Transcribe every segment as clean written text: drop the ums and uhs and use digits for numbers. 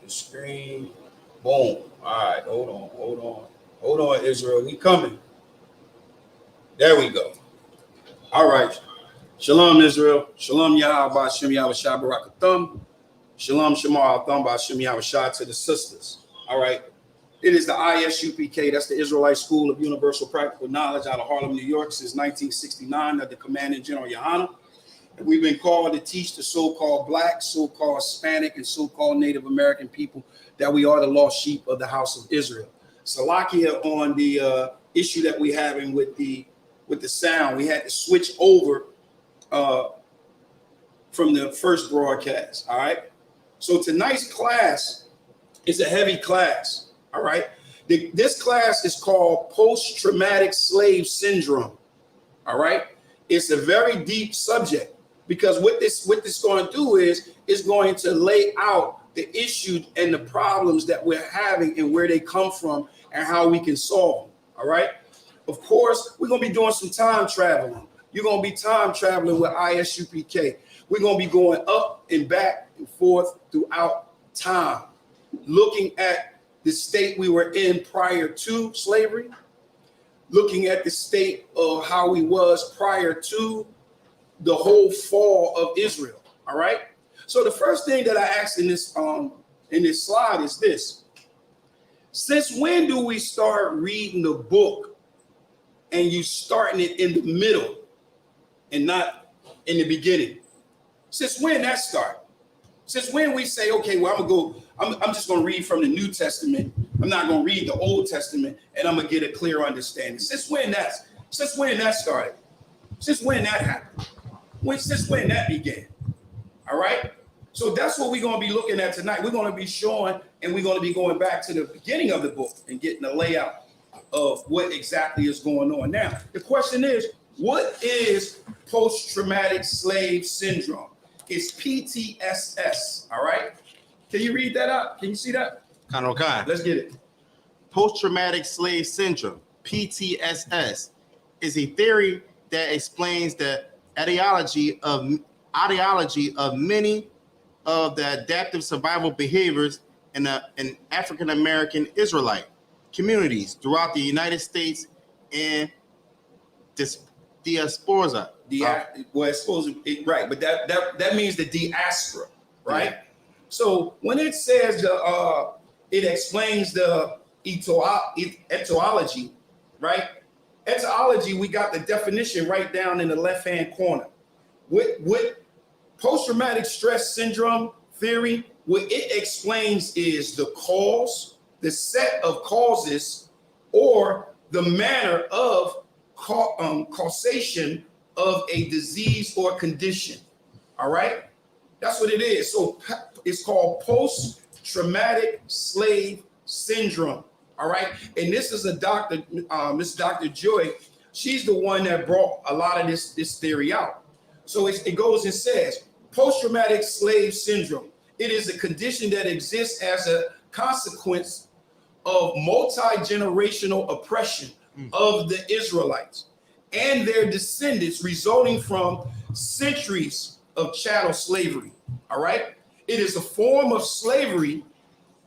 the screen. Boom. All right, hold on, Israel. We coming. There we go. All right. Shalom, Israel. Shalom, Yahweh, Ba'ashem, Yahweh, Shah, Barakathum. Shalom, Shamar, Atham, Ba'ashem, Yahweh, Shah to the sisters. All right. It is the ISUPK. That's the Israelite School of Universal Practical Knowledge out of Harlem, New York since 1969 under Commanding General Yohana. And we've been called to teach the so-called Black, so-called Hispanic, and so-called Native American people that we are the lost sheep of the house of Israel. Salakia on the issue that we're having with the sound. We had to switch over from the first broadcast. All right. So tonight's class is a heavy class. All right. This class is called Post-Traumatic Slave Syndrome. All right. It's a very deep subject because what this going to do is it's going to lay out the issues and the problems that we're having and where they come from and how we can solve them. All right. Of course, we're going to be doing some time traveling. You're going to be time traveling with ISUPK. We're going to be going up and back and forth throughout time, looking at the state we were in prior to slavery, looking at the state of how we was prior to the whole fall of Israel. All right. So the first thing that I asked in this slide is this: since when do we start reading the book and you starting it in the middle and not in the beginning? Since when that start? Since when we say, okay, well, I'm just going to read from the New Testament. I'm not going to read the Old Testament, and I'm going to get a clear understanding. Since when that started? Since when that happened? Since when that began? All right. So that's what we're going to be looking at tonight. We're going to be showing, and we're going to be going back to the beginning of the book and getting a layout of what exactly is going on. Now, the question is, what is post-traumatic slave syndrome? It's PTSS. All right. Can you read that up? Can you see that? Okay. Let's get it. Post-traumatic slave syndrome, PTSS, is a theory that explains the etiology of many of the adaptive survival behaviors in African American Israelite communities throughout the United States and diaspora. Well, it's supposed to be, right, but that means the diaspora, right? Yeah. So when it says it explains the etiology, right? Etiology, we got the definition right down in the left-hand corner. What post-traumatic stress syndrome theory, what it explains is the cause, the set of causes, or the manner of causation of a disease or condition. All right, that's what it is. So it's called post-traumatic slave syndrome. All right, and this is a doctor, Miss Dr. Joy. She's the one that brought a lot of this theory out. So it goes and says, post-traumatic slave syndrome. It is a condition that exists as a consequence of multi-generational oppression of the Israelites and their descendants resulting from centuries of chattel slavery. All right. It is a form of slavery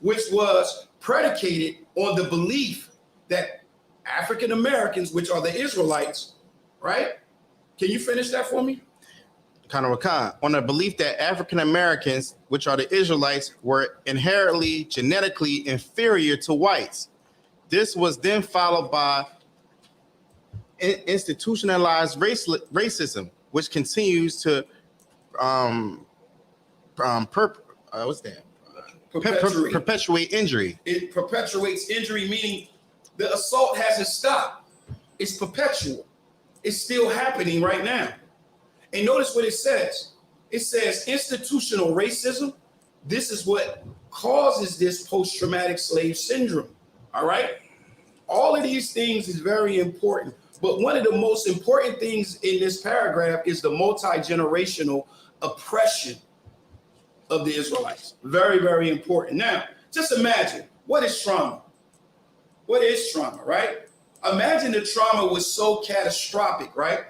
which was predicated on the belief that African Americans, which are the Israelites, right? Can you finish that for me? On the belief that African Americans, which are the Israelites, were inherently genetically inferior to whites. This was then followed by institutionalized racism, which continues to perpetuate injury. It perpetuates injury, meaning the assault hasn't stopped. It's perpetual. It's still happening right now. And notice what it says. It says institutional racism. This is what causes this post-traumatic slave syndrome. All right. All of these things is very important. But one of the most important things in this paragraph is the multi-generational oppression of the Israelites. Very, very important. Now, just imagine, what is trauma? What is trauma, right? Imagine the trauma was so catastrophic, right,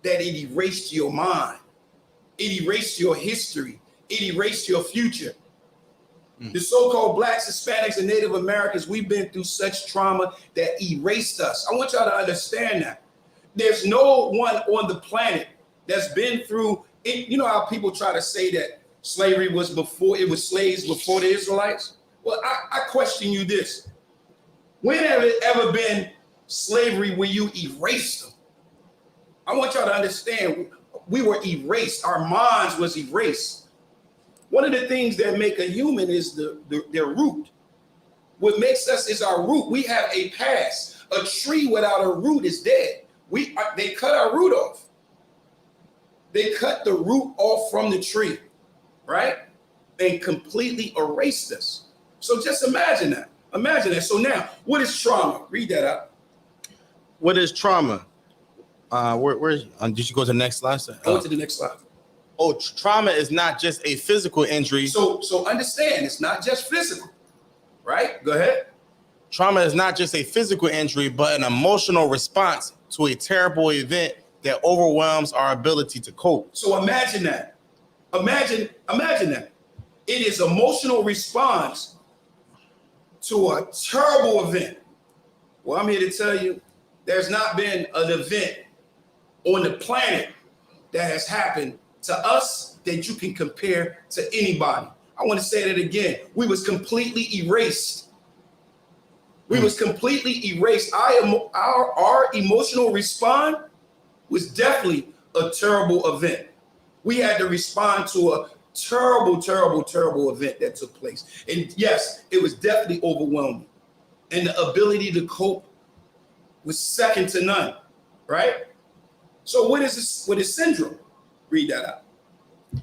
that it erased your mind. It erased your history. It erased your future. The so-called blacks, Hispanics, and Native Americans, we've been through such trauma that erased us. I want y'all to understand that. There's no one on the planet that's been through it. You know how people try to say that slavery was before, it was slaves before the Israelites? Well, I question you this. When have it ever been slavery where you erased them? I want y'all to understand, we were erased. Our minds was erased. One of the things that make a human is their root. What makes us is our root. We have a past. A tree without a root is dead. They cut our root off. They cut the root off from the tree, right? And completely erased us. So just imagine that. Imagine that. So now, what is trauma? Read that out. What is trauma? Where did you go to the next slide? Go to the next slide. Oh, trauma is not just a physical injury. So understand, it's not just physical, right? Go ahead. Trauma is not just a physical injury, but an emotional response to a terrible event that overwhelms our ability to cope. So imagine that. Imagine that. It is emotional response to a terrible event. Well, I'm here to tell you, there's not been an event on the planet that has happened to us that you can compare to anybody. I want to say that again. We was completely erased. We was completely erased. Our emotional response was definitely a terrible event. We had to respond to a terrible, terrible, terrible event that took place. And yes, it was definitely overwhelming. And the ability to cope was second to none, right? So what is this? What is syndrome? Read that out.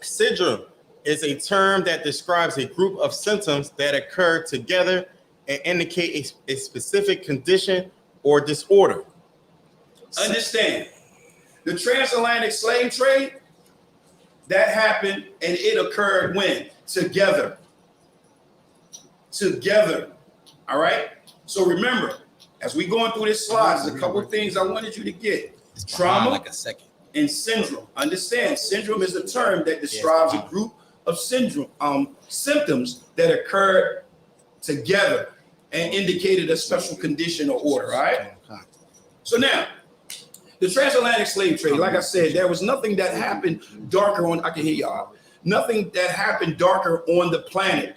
Syndrome is a term that describes a group of symptoms that occur together and indicate a specific condition or disorder. Understand, the transatlantic slave trade, that happened and it occurred when? Together. Together. All right? So remember, as we going through this slide, there's a couple of things I wanted you to get. Trauma like a second. and syndrome. Understand, syndrome is a term that describes a group of symptoms that occurred together and indicated a special condition or order, all right? So now, the transatlantic slave trade, like I said, there was nothing that happened darker on, I can hear y'all, nothing that happened darker on the planet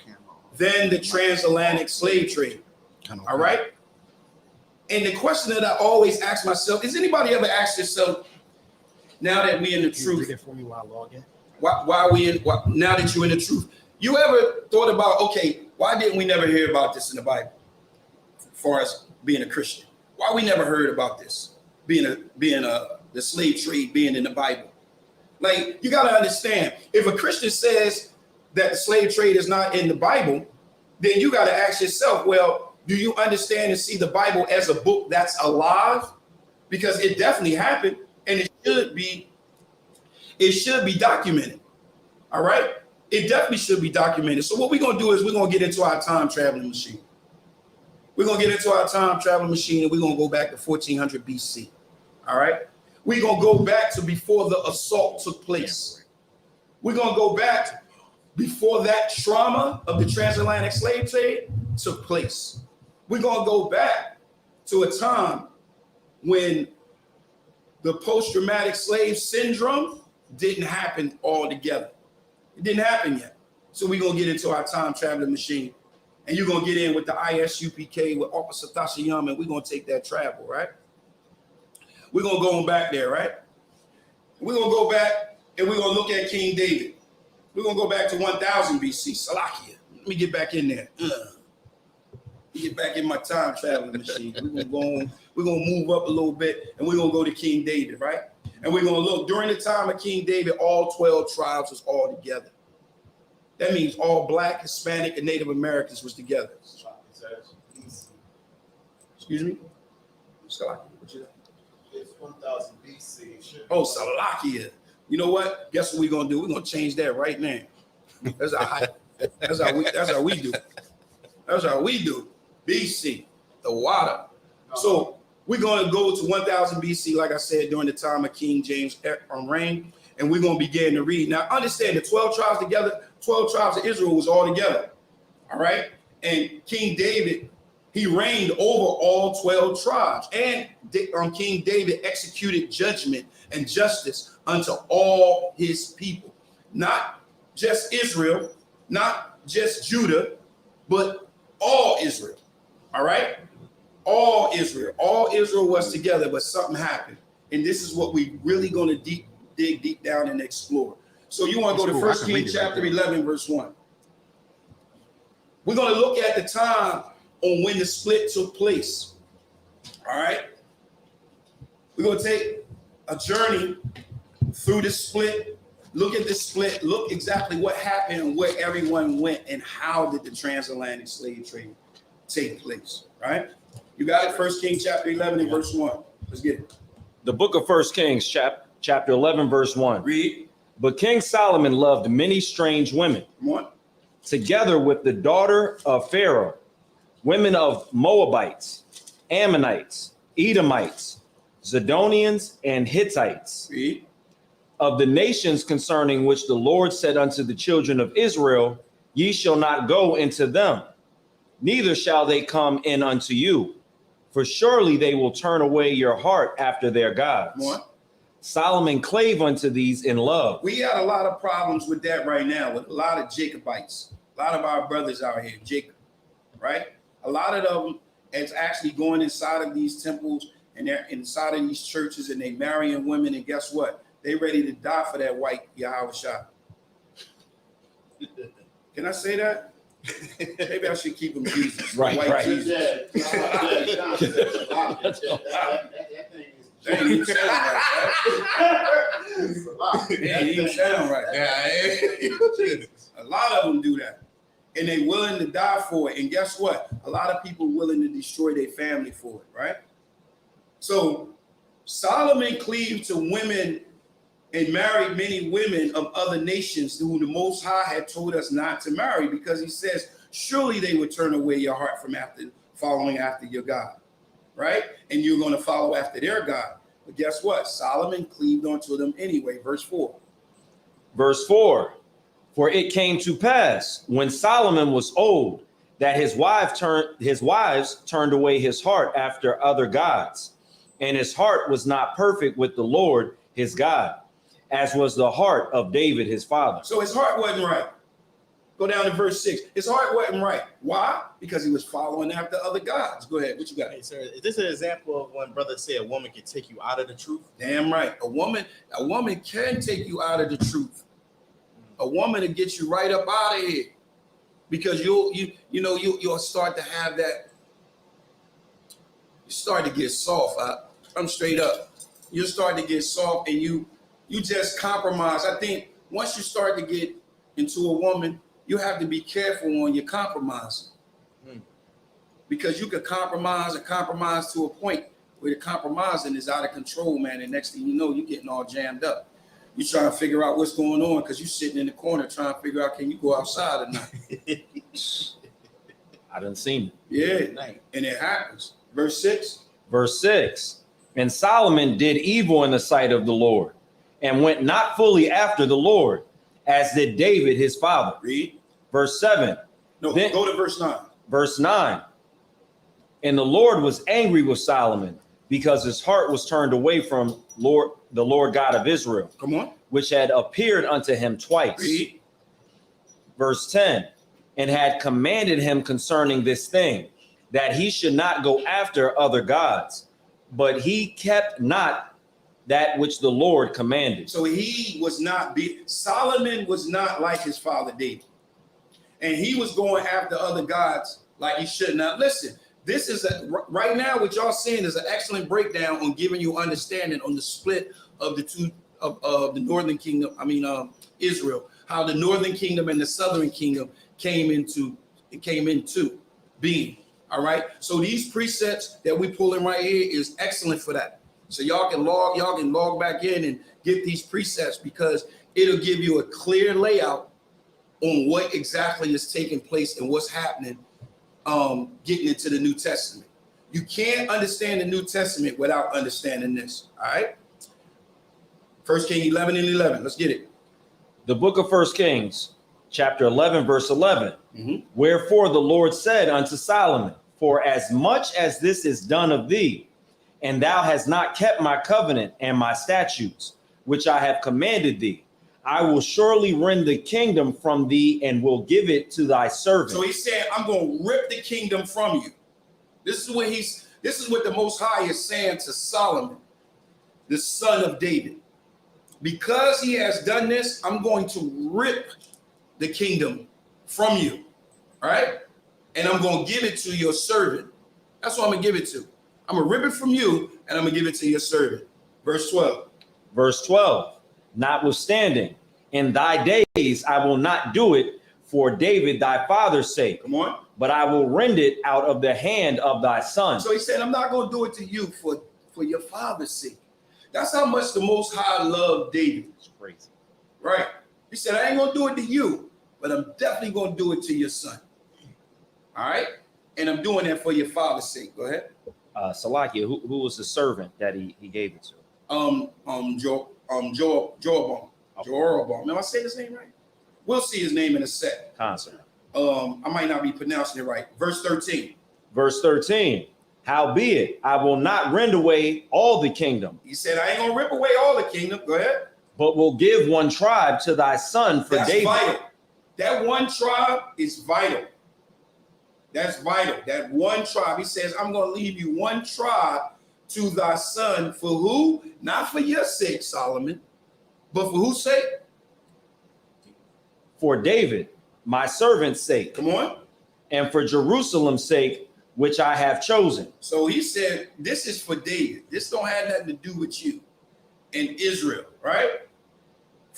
than the transatlantic slave trade, all right? And the question that I always ask myself, is anybody ever asked yourself, now that we in the truth, now that you're in the truth, you ever thought about, okay, why didn't we never hear about this in the Bible? As far as being a Christian, why we never heard about this? The slave trade being in the Bible. Like, you got to understand, if a Christian says that the slave trade is not in the Bible, then you got to ask yourself, well, do you understand and see the Bible as a book that's alive? Because it definitely happened, and it should be documented. All right? It definitely should be documented. So what we're going to do is we're going to get into our time traveling machine. We're going to get into our time traveling machine, and we're going to go back to 1400 BC. All right? We're going to go back to before the assault took place. We're going to go back before that trauma of the transatlantic slave trade took place. We're going to go back to a time when the post-traumatic slave syndrome didn't happen altogether. It didn't happen yet. So we're going to get into our time traveling machine. And you're going to get in with the ISUPK with Officer Tashiyama, and we're going to take that travel, right? We're going to go on back there, right? We're going to go back and we're going to look at King David. We're going to go back to 1000 BC, Salakia. Let me get back in there. Get back in my time traveling machine. We're going to move up a little bit, and we're going to go to King David, right? And we're going to look, during the time of King David, all 12 tribes was all together. That means all Black, Hispanic, and Native Americans was together. Excuse me? Salakia, what you got? It's 1000 BC. Oh, Salakia. You know what? Guess what we're going to do? We're going to change that right now. That's how we do. That's how we do. BC, the water. So we're going to go to 1000 BC, like I said, during the time of King James' reign. And we're going to begin to read. Now, understand the 12 tribes together, 12 tribes of Israel was all together. All right. And King David, he reigned over all 12 tribes. And King David executed judgment and justice unto all his people. Not just Israel, not just Judah, but all Israel. All right. All Israel. All Israel was together, but something happened. And this is what we really going to dig deep down and explore. So you want to go to 1 Kings chapter 11, verse 1. We're going to look at the time on when the split took place. All right. We're going to take a journey through the split. Look at the split. Look exactly what happened and where everyone went and how did the transatlantic slave trade take place. Right. You got it. 1 Kings chapter 11 and verse 1. Let's get it. The book of 1 Kings, chapter 11, verse 1. Read. But King Solomon loved many strange women, Come on. together with the daughter of Pharaoh, women of Moabites, Ammonites, Edomites, Zidonians, and Hittites, Read. of the nations concerning which the Lord said unto the children of Israel, ye shall not go into them, neither shall they come in unto you. For surely they will turn away your heart after their gods. Come on. Solomon clave unto these in love. We got a lot of problems with that right now, with a lot of Jacobites, a lot of our brothers out here, Jacob, right? A lot of them is actually going inside of these temples and they're inside of these churches and they marrying women, and guess what? They ready to die for that white Yahweh Shah. Can I say that? Maybe I should keep them Jesus. Right, white right. Jesus. That They ain't even sound right. is a lot. They ain't even sound right. A lot of them do that. And they willing to die for it. And guess what? A lot of people willing to destroy their family for it, right? So Solomon cleaved to women and married many women of other nations who the Most High had told us not to marry, because he says, surely they would turn away your heart from following after your God, right? And you're going to follow after their God. But guess what? Solomon cleaved onto them anyway. Verse 4. Verse 4. For it came to pass when Solomon was old that his wives turned away his heart after other gods, and his heart was not perfect with the Lord his God, as was the heart of David his father. So his heart wasn't right. Go down to verse 6. His heart wasn't right. Why? Because he was following after other gods. Go ahead. What you got? Hey, sir, is this an example of when brother said a woman can take you out of the truth? Damn right. A woman can take you out of the truth. A woman to get you right up out of here, because you'll start to have that. You start to get soft. I'm straight up. You start to get soft, and you just compromise. I think once you start to get into a woman, you have to be careful when you're compromising, because you could compromise to a point where the compromising is out of control, man. And next thing you know, you're getting all jammed up. You trying to figure out what's going on because you're sitting in the corner trying to figure out, can you go outside or not? I done seen it. Yeah, and it happens. Verse 6. Verse 6. And Solomon did evil in the sight of the Lord, and went not fully after the Lord, as did David his father. Read. Verse 7. No, Then- go to verse 9. Verse 9. And the Lord was angry with Solomon, because his heart was turned away from the Lord God of Israel, Come on. which had appeared unto him twice. Read. Verse 10. And had commanded him concerning this thing, that he should not go after other gods, but he kept not that which the Lord commanded. So Solomon was not like his father David. And he was going after other gods like he should not. Listen, this is right now what y'all seeing is an excellent breakdown on giving you understanding on the split of the two of the northern kingdom. Israel, how the northern kingdom and the southern kingdom came into being. All right. So these precepts that we pull in right here is excellent for that. So y'all can log back in and get these precepts, because it'll give you a clear layout on what exactly is taking place and what's happening getting into the New Testament. You can't understand the New Testament without understanding this. All right. 1 King 11 and 11. Let's get it. The book of 1 Kings, chapter 11, verse 11. Mhm. Wherefore the Lord said unto Solomon, for as much as this is done of thee, and thou hast not kept my covenant and my statutes, which I have commanded thee, I will surely rend the kingdom from thee and will give it to thy servant. So he said, I'm going to rip the kingdom from you. This is what the Most High is saying to Solomon, the son of David. Because he has done this, I'm going to rip the kingdom from you. All right? And I'm going to give it to your servant. That's what I'm going to give it to. I'm going to rip it from you and I'm going to give it to your servant. Verse 12. Verse 12. Notwithstanding, in thy days I will not do it for David thy father's sake, Come on. but I will rend it out of the hand of thy son. So he said, I'm not going to do it to you for your father's sake. That's how much the Most High loved David. It's crazy. Right? He said, I ain't going to do it to you, but I'm definitely going to do it to your son. All right? And I'm doing that for your father's sake. Go ahead. Salakia, who was the servant that he gave it to? Jeroboam. Am I saying his name right? We'll see his name in a sec. Concert. I might not be pronouncing it right. Verse 13. Verse 13. Howbeit, I will not rend away all the kingdom, He said, I ain't going to rip away all the kingdom. Go ahead. but will give one tribe to thy son for That's David. vital. That one tribe is vital. That's vital. That one tribe. He says, I'm going to leave you one tribe to thy son. For who? Not for your sake, Solomon, but for whose sake? For David, my servant's sake, Come on. and for Jerusalem's sake, which I have chosen. So he said, this is for David. This don't have nothing to do with you and Israel, right?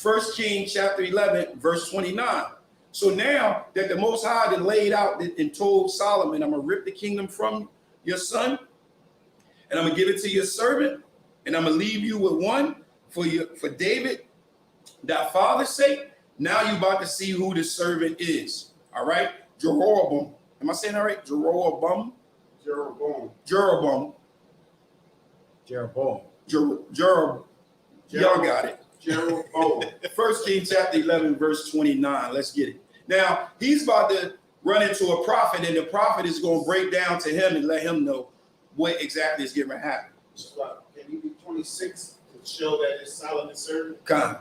1 Kings chapter 11, verse 29. So now that the Most High had laid out and told Solomon, I'm going to rip the kingdom from your son, and I'm going to give it to your servant, and I'm going to leave you with one for David, that father's sake. Now you're about to see who the servant is. All right? Jeroboam. Am I saying that right? Jeroboam. Jeroboam. Y'all got it. Jeroboam. 1 Kings chapter 11, verse 29. Let's get it. Now, he's about to run into a prophet, and the prophet is going to break down to him and let him know what exactly is getting ready to happen. Can you be 26 to show that it's Solomon's servant? Come.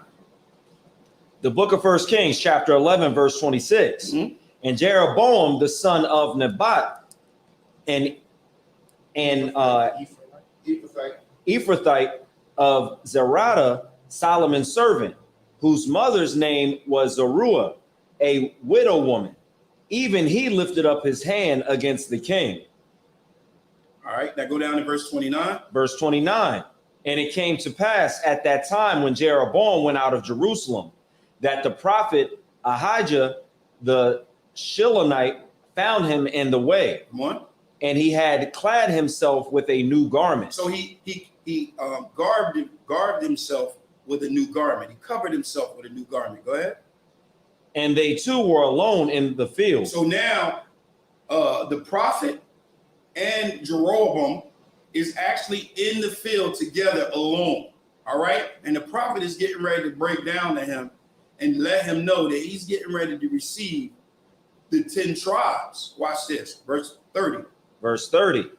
The book of 1 Kings, chapter 11, verse 26. Mhm. And Jeroboam, the son of Nebat, and Ephrathite of Zerata, Solomon's servant, whose mother's name was Zeruiah, a widow woman. Even he lifted up his hand against the king. All right, now go down to verse 29. Verse 29. And it came to pass at that time when Jeroboam went out of Jerusalem, that the prophet Ahijah the Shilonite found him in the way, Come on. and he had clad himself with a new garment. So he garbed himself with a new garment. He covered himself with a new garment. Go ahead. And they two were alone in the field. So now the prophet and Jeroboam is actually in the field together alone. All right. And the prophet is getting ready to break down to him and let him know that he's getting ready to receive the 10 tribes. Watch this. Verse 30. Verse 30.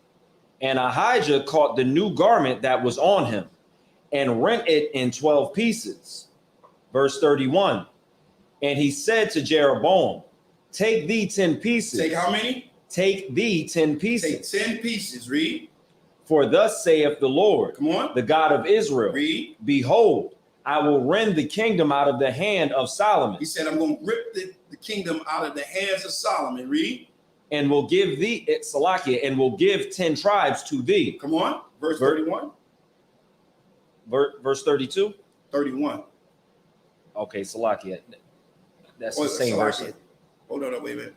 And Ahijah caught the new garment that was on him and rent it in 12 pieces. Verse 31. And he said to Jeroboam, take thee 10 pieces. Take how many? Take thee 10 pieces. Take 10 pieces. Read. For thus saith the Lord, Come on. the God of Israel, Read. behold, I will rend the kingdom out of the hand of Solomon. He said, I'm going to rip the kingdom out of the hands of Solomon. Read. And will give thee, Salakia, and will give 10 tribes to thee. Come on. Verse 31. Verse 32. 31. Okay, Salakia. That's Oh, the same Salakia. verse. Hold on, wait a minute.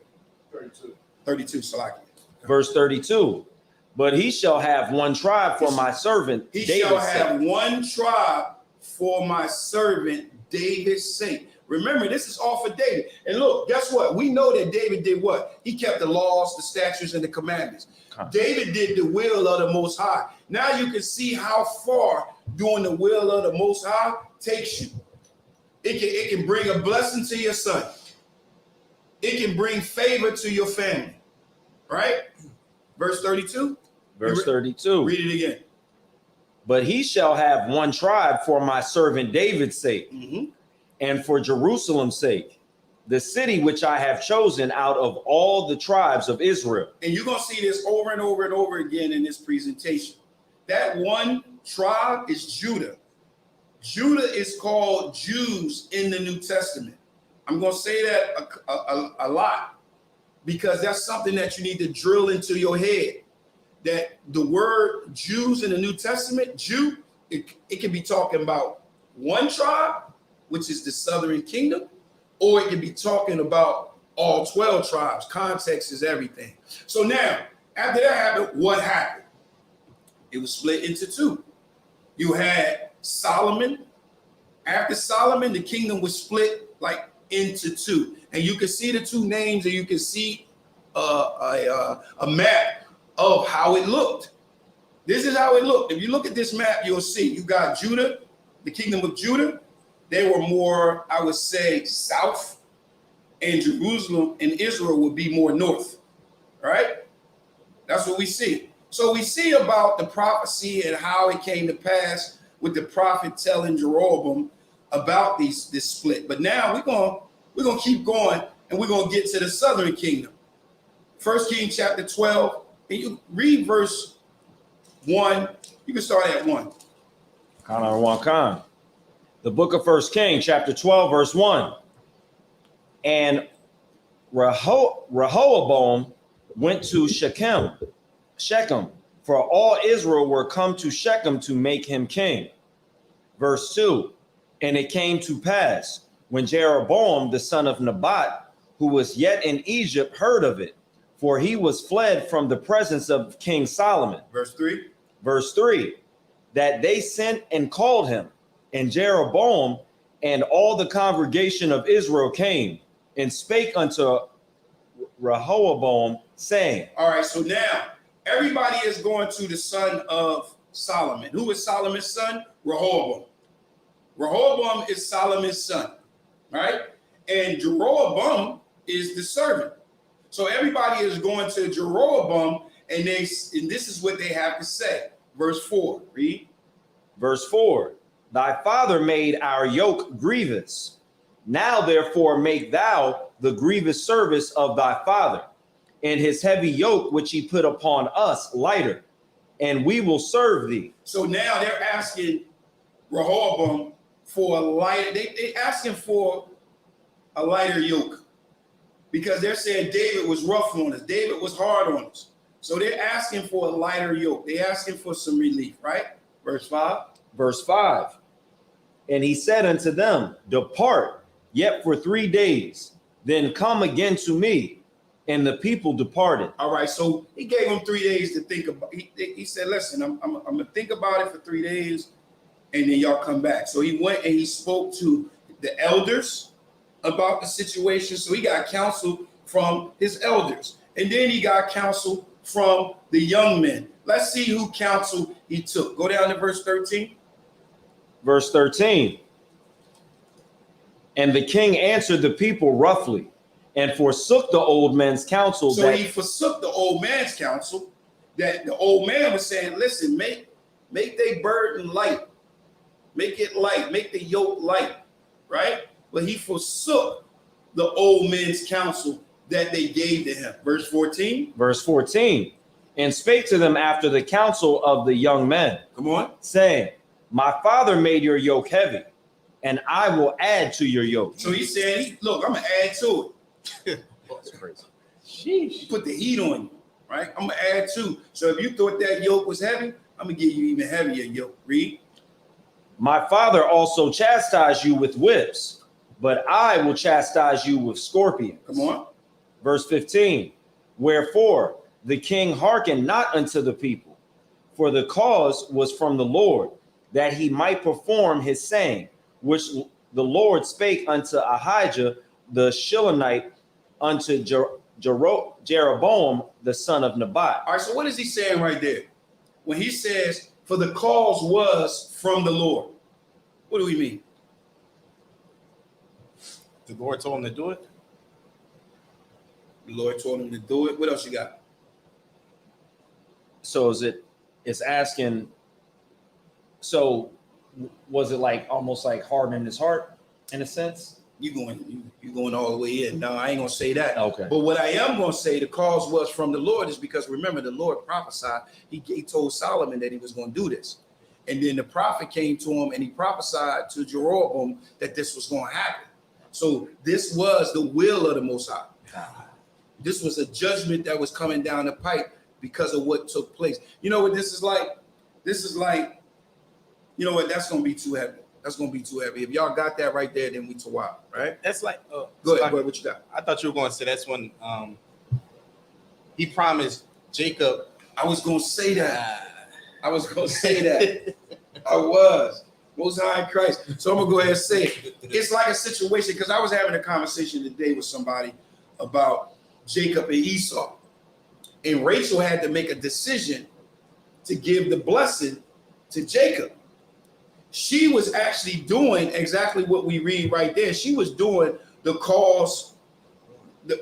32. 32, Salakia. Verse 32. But he shall have one tribe for my servant He David's shall have sake. one tribe for my servant David's sake. Remember, this is all for David. And look, guess what? We know that David did what? He kept the laws, the statutes, and the commandments. David did the will of the Most High. Now you can see how far doing the will of the Most High takes you. It can bring a blessing to your son. It can bring favor to your family. Right? Verse 32. Verse 32. Read it again. But he shall have one tribe for my servant David's sake, and for Jerusalem's sake, the city which I have chosen out of all the tribes of Israel. And you're going to see this over and over and over again in this presentation. That one tribe is Judah. Judah is called Jews in the New Testament. I'm going to say that a lot because that's something that you need to drill into your head. That the word Jews in the New Testament, Jew, it can be talking about one tribe, which is the southern kingdom, or it can be talking about all 12 tribes. Context is everything. So now, after that happened, what happened? It was split into two. You had Solomon. After Solomon, the kingdom was split like into two. And you can see the two names, and you can see a map of how it looked. This is how it looked. If you look at this map, you'll see you got Judah, the kingdom of Judah. They were more, I would say, south, and Jerusalem and Israel would be more north, right? That's what we see. So we see about the prophecy and how it came to pass with the prophet telling Jeroboam about this split. But now we're gonna keep going, and we're gonna get to the southern kingdom. 1 Kings chapter 12. And you read verse 1. You can start at 1. The book of 1 Kings, chapter 12, verse 1. And Rehoboam went to Shechem, for all Israel were come to Shechem to make him king. Verse 2. And it came to pass, when Jeroboam, the son of Nebat, who was yet in Egypt, heard of it, for he was fled from the presence of King Solomon. Verse 3. Verse 3, that they sent and called him, and Jeroboam and all the congregation of Israel came and spake unto Rehoboam, saying. All right, so now everybody is going to the son of Solomon. Who is Solomon's son? Rehoboam. Rehoboam is Solomon's son, right? And Jeroboam is the servant. So everybody is going to Jeroboam, and this is what they have to say. Verse 4, read. Verse 4, thy father made our yoke grievous. Now therefore make thou the grievous service of thy father, and his heavy yoke which he put upon us lighter, and we will serve thee. So now they're asking Rehoboam for a lighter. They're asking for a lighter yoke. Because they're saying David was rough on us. David was hard on us. So they're asking for a lighter yoke. They're asking for some relief, right? Verse 5. Verse 5. And he said unto them, depart yet for 3 days, then come again to me. And the people departed. All right, so he gave them 3 days to think about. He said, listen, I'm going to think about it for 3 days, and then y'all come back. So he went and he spoke to the elders about the situation. So he got counsel from his elders, and then he got counsel from the young men. Let's see who counsel he took. Go down to verse 13. Verse 13. And the king answered the people roughly, and forsook the old man's counsel. So he forsook the old man's counsel. That the old man was saying, listen, make their burden light, make it light, make the yoke light, right? But he forsook the old men's counsel that they gave to him. Verse 14. Verse 14. And spake to them after the counsel of the young men. Come on. Saying, my father made your yoke heavy, and I will add to your yoke. So he said, look, I'm going to add to it. That's crazy. Sheesh. Put the heat on you, right? I'm going to add to. So if you thought that yoke was heavy, I'm going to give you even heavier yoke. Read. My father also chastised you with whips, but I will chastise you with scorpions. Come on. Verse 15. Wherefore the king hearkened not unto the people, for the cause was from the Lord, that he might perform his saying, which the Lord spake unto Ahijah the Shilonite, unto Jeroboam the son of Nebat. All right, so what is he saying right there? When he says, for the cause was from the Lord, what do we mean? The Lord told him to do it. The Lord told him to do it. What else you got? So it's asking, so was it like almost like hardening his heart in a sense? You going all the way in. No, I ain't gonna say that. Okay. But what I am gonna say, the cause was from the Lord, is because remember, the Lord prophesied. He told Solomon that he was gonna do this. And then the prophet came to him and he prophesied to Jeroboam that this was gonna happen. So this was the will of the Most High. This was a judgment that was coming down the pipe because of what took place. You know what this is like? This is like, you know what? That's gonna be too heavy. That's gonna be too heavy. If y'all got that right there, then we too wild, right? That's like, Go ahead. What you got? I thought you were going to say that's when he promised Jacob. I was gonna say that. I was gonna say that. I was. Most High in Christ. So I'm gonna go ahead and say it. It's like a situation, because I was having a conversation today with somebody about Jacob and Esau. And Rachel had to make a decision to give the blessing to Jacob. She was actually doing exactly what we read right there. She was doing the cause,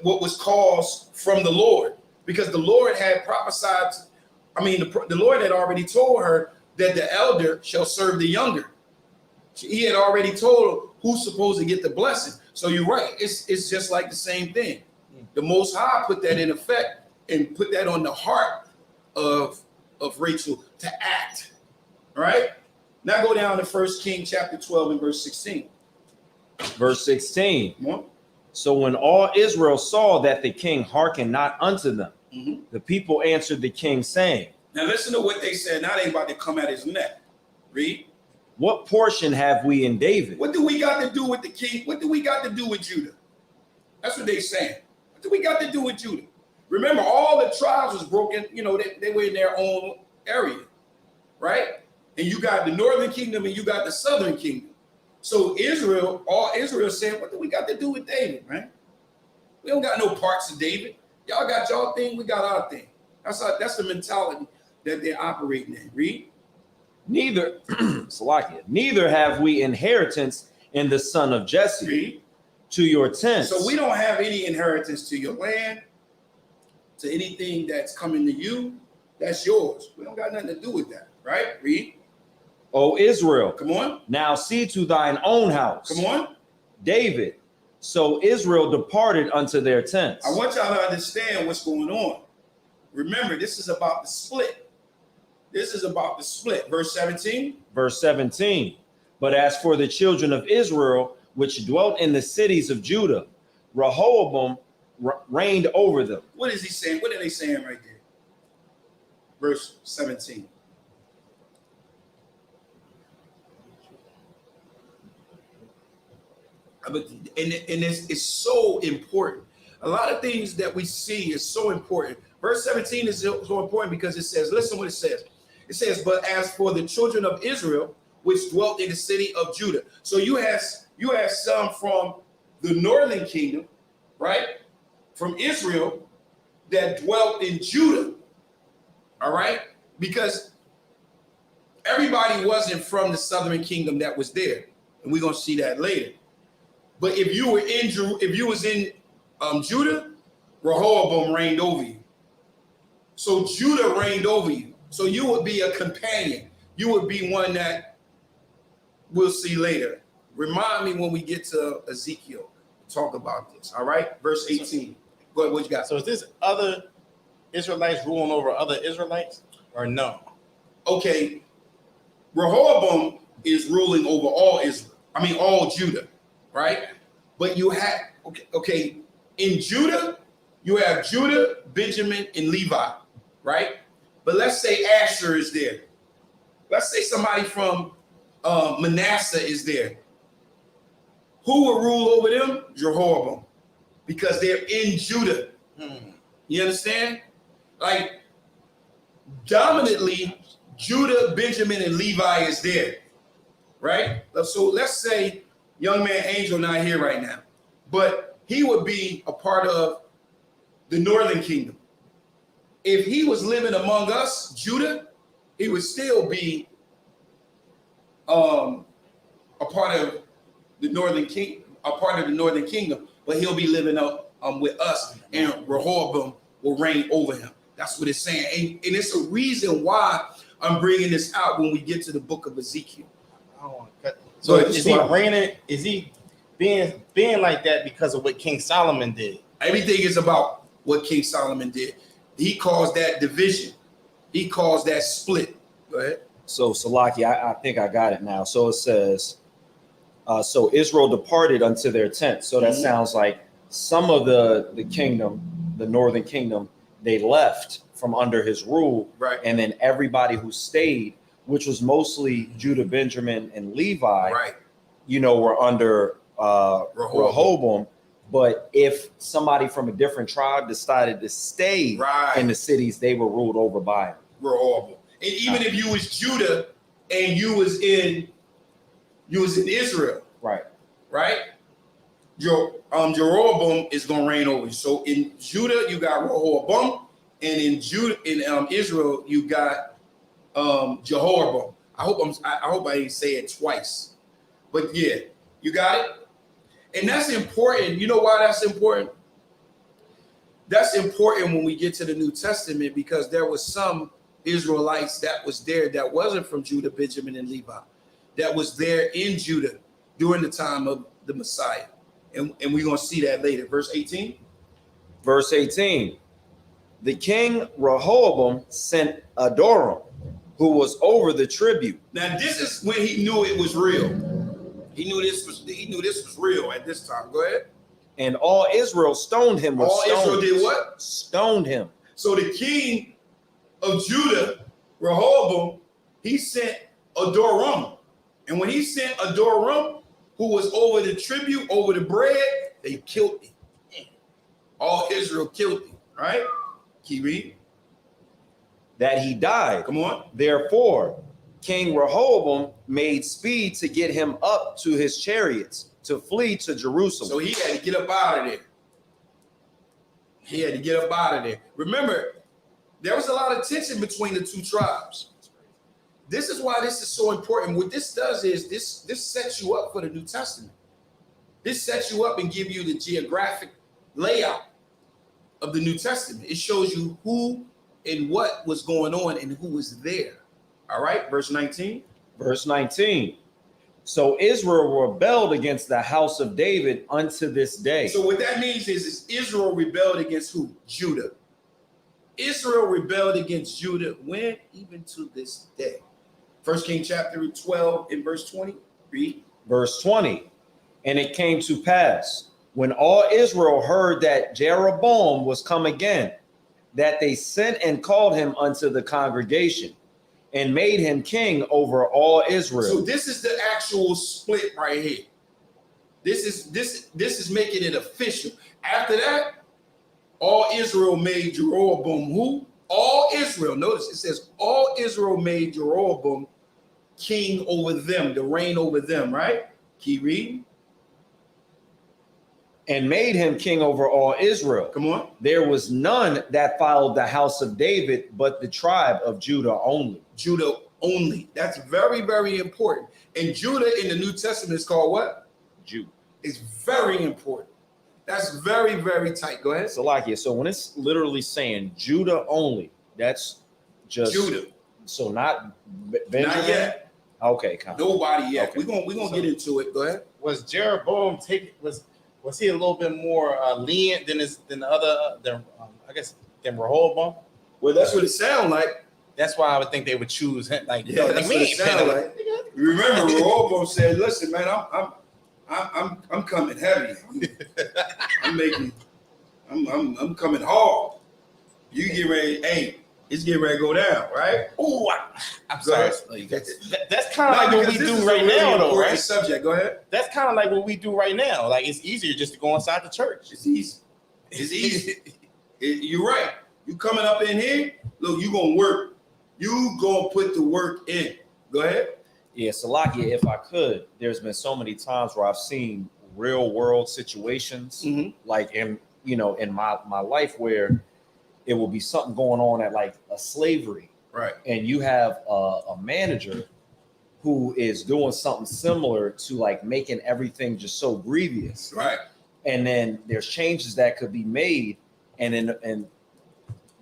what was caused from the Lord, because the Lord had prophesied. I mean, the Lord had already told her that the elder shall serve the younger. He had already told her who's supposed to get the blessing. So you're right. It's just like the same thing. The Most High put that in effect and put that on the heart of Rachel to act. All right. Now go down to 1 Kings chapter 12 and verse 16. Verse 16. Come on. So when all Israel saw that the king hearkened not unto them, the people answered the king, saying, Now listen to what they said. Now they about to come at his neck. Read. what portion have we in David? What do we got to do with the king? What do we got to do with Judah? That's what they're saying. What do we got to do with Judah? Remember, all the tribes was broken. You know, they were in their own area, right? And you got the northern kingdom and you got the southern kingdom. So Israel, all Israel said, what do we got to do with David, man? We don't got no parts of David. Y'all got y'all thing, we got our thing. That's the mentality that they're operating in. Read. Neither, Salakia, neither have we inheritance in the son of Jesse. Read. To your tents. So we don't have any inheritance to your land, to anything that's coming to you. That's yours. We don't got nothing to do with that, right? Read. O Israel, Come on. now see to thine own house. Come on. David. So Israel departed unto their tents. I want y'all to understand what's going on. Remember, this is about the split. This is about the split. Verse 17. Verse 17. But as for the children of Israel, which dwelt in the cities of Judah, Rehoboam reigned over them. What is he saying? What are they saying right there? Verse 17. But and it's so important. A lot of things that we see is so important. Verse 17 is so important because it says, listen what it says. It says, but as for the children of Israel, which dwelt in the city of Judah. So you have some from the northern kingdom, right? From Israel that dwelt in Judah. All right? Because everybody wasn't from the southern kingdom that was there. And we're going to see that later. But if you were in Judah, Rehoboam reigned over you. So Judah reigned over you. So you would be a companion. You would be one that we'll see later. Remind me when we get to Ezekiel. Talk about this. All right. Verse 18. Go ahead. What you got? So is this other Israelites ruling over other Israelites or no? Okay. Rehoboam is ruling over all Israel. I mean, all Judah. Right? But you have, okay, in Judah, you have Judah, Benjamin, and Levi, right? But let's say Asher is there. Let's say somebody from Manasseh is there. Who will rule over them? Jehoram, because they're in Judah. You understand? Like, dominantly, Judah, Benjamin, and Levi is there, right? So let's say young man Angel not here right now, but he would be a part of the northern kingdom. If he was living among us, Judah, he would still be a part of the northern kingdom, but he'll be living up with us, and Rehoboam will reign over him. That's what it's saying, and it's a reason why I'm bringing this out when we get to the book of Ezekiel. I don't want to cut. So is he reigning? Is he being like that because of what King Solomon did? Everything is about what King Solomon did. He caused that division. He caused that split. Go ahead. So Salaki, I think I got it now. So it says, so Israel departed unto their tent. So that sounds like some of the kingdom, the northern kingdom, they left from under his rule. Right. And then everybody who stayed, which was mostly Judah, Benjamin, and Levi, Right. Were under Rehoboam. But if somebody from a different tribe decided to stay in the cities, they were ruled over by him. Rehoboam. And even if you was Judah and you was in Israel, right? Jeroboam is gonna reign over you. So in Judah you got Rehoboam, and in Israel you got Jehoram. I hope I didn't say it twice, but yeah, you got it. And that's important. You know why that's important? That's important when we get to the New Testament, because there was some Israelites that was there that wasn't from Judah, Benjamin, and Levi, that was there in Judah during the time of the Messiah. And we're going to see that later. Verse 18. Verse 18. The king Rehoboam sent Adoram, who was over the tribute. Now, this is when he knew it was real. He knew this was real at this time. Go ahead. And all Israel stoned him with stones. Israel did what? Stoned him. So the king of Judah, Rehoboam, he sent Adoram. And when he sent Adoram, who was over the tribute, over the bread, they killed him. All Israel killed him, right? Keep reading. That he died. Come on. Therefore, King Rehoboam made speed to get him up to his chariots to flee to Jerusalem. So he had to get up out of there. Remember, there was a lot of tension between the two tribes. This is why this is so important. What this does is this sets you up for the New Testament. This sets you up and gives you the geographic layout of the New Testament. It shows you who and what was going on and who was there. All right, verse 19. Verse 19. So Israel rebelled against the house of David unto this day. So what that means is Israel rebelled against who? Judah. Israel rebelled against Judah when? Even to this day. 1 King chapter 12 and verse 20. Read. Verse 20. And it came to pass, when all Israel heard that Jeroboam was come again, that they sent and called him unto the congregation, and made him king over all Israel. So this is the actual split right here. This is making it official. After that, all Israel made Jeroboam who? All Israel. Notice it says all Israel made Jeroboam king over them, to reign over them, right? Keep reading. And made him king over all Israel. Come on. There was none that followed the house of David, but the tribe of Judah only. Judah only. That's very, very important. And Judah in the New Testament is called what? Judah. It's very important. That's very, very tight. Go ahead. Salakia. So when it's literally saying Judah only, that's just Judah. So not Benjamin? Not yet. Okay. Nobody yet. Okay. We're gonna get into it. Go ahead. Was Jeroboam was he a little bit more lenient than Rehoboam? Well, that's what it sounds like. That's why I would think they would choose him. Like, Yeah, that's what it sounds like. Remember, Rehoboam said, "Listen, man, I'm coming heavy. I'm coming hard. You get ready. Hey, it's getting ready to go down, right? Oh, I'm Go sorry. ahead. That's kind of like what we do right now, though, right? Subject. Go ahead. That's kind of like what we do right now. Like, it's easier just to go inside the church. It's easy. It's easy. You're right. You coming up in here? Look, you gonna work. You gonna put the work in. Go ahead. Yeah, Salakia, if I could, there's been so many times where I've seen real world situations, like in my life where it will be something going on at like a slavery, Right. and you have a manager who is doing something similar to like making everything just so grievous, Right. and then there's changes that could be made, and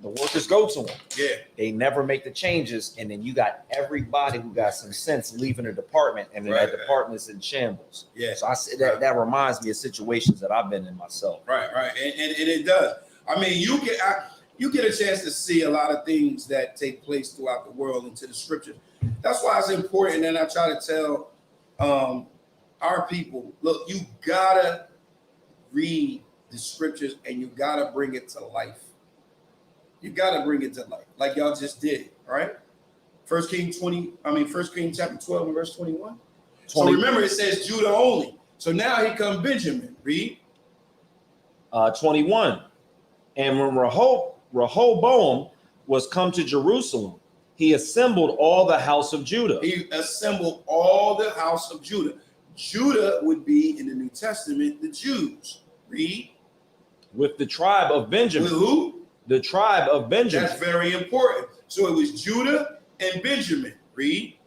the workers go to them. Yeah. They never make the changes, and then you got everybody who got some sense leaving the department, and then Right. that department's in shambles. Yeah. So I said that reminds me of situations that I've been in myself. Right. Right. And it does. I mean, you get a chance to see a lot of things that take place throughout the world into the scriptures. That's why it's important. And I try to tell our people, look, you gotta read the scriptures and you gotta bring it to life. You gotta bring it to life, like y'all just did, right? First Kings chapter 12 and verse 21. So remember, it says Judah only. So now here comes Benjamin. Read. 21. And when Rehoboam was come to Jerusalem, he assembled all the house of Judah. He assembled all the house of Judah. Judah would be in the New Testament the Jews. Read. With the tribe of Benjamin. With who? The tribe of Benjamin. That's very important. So it was Judah and Benjamin. Read.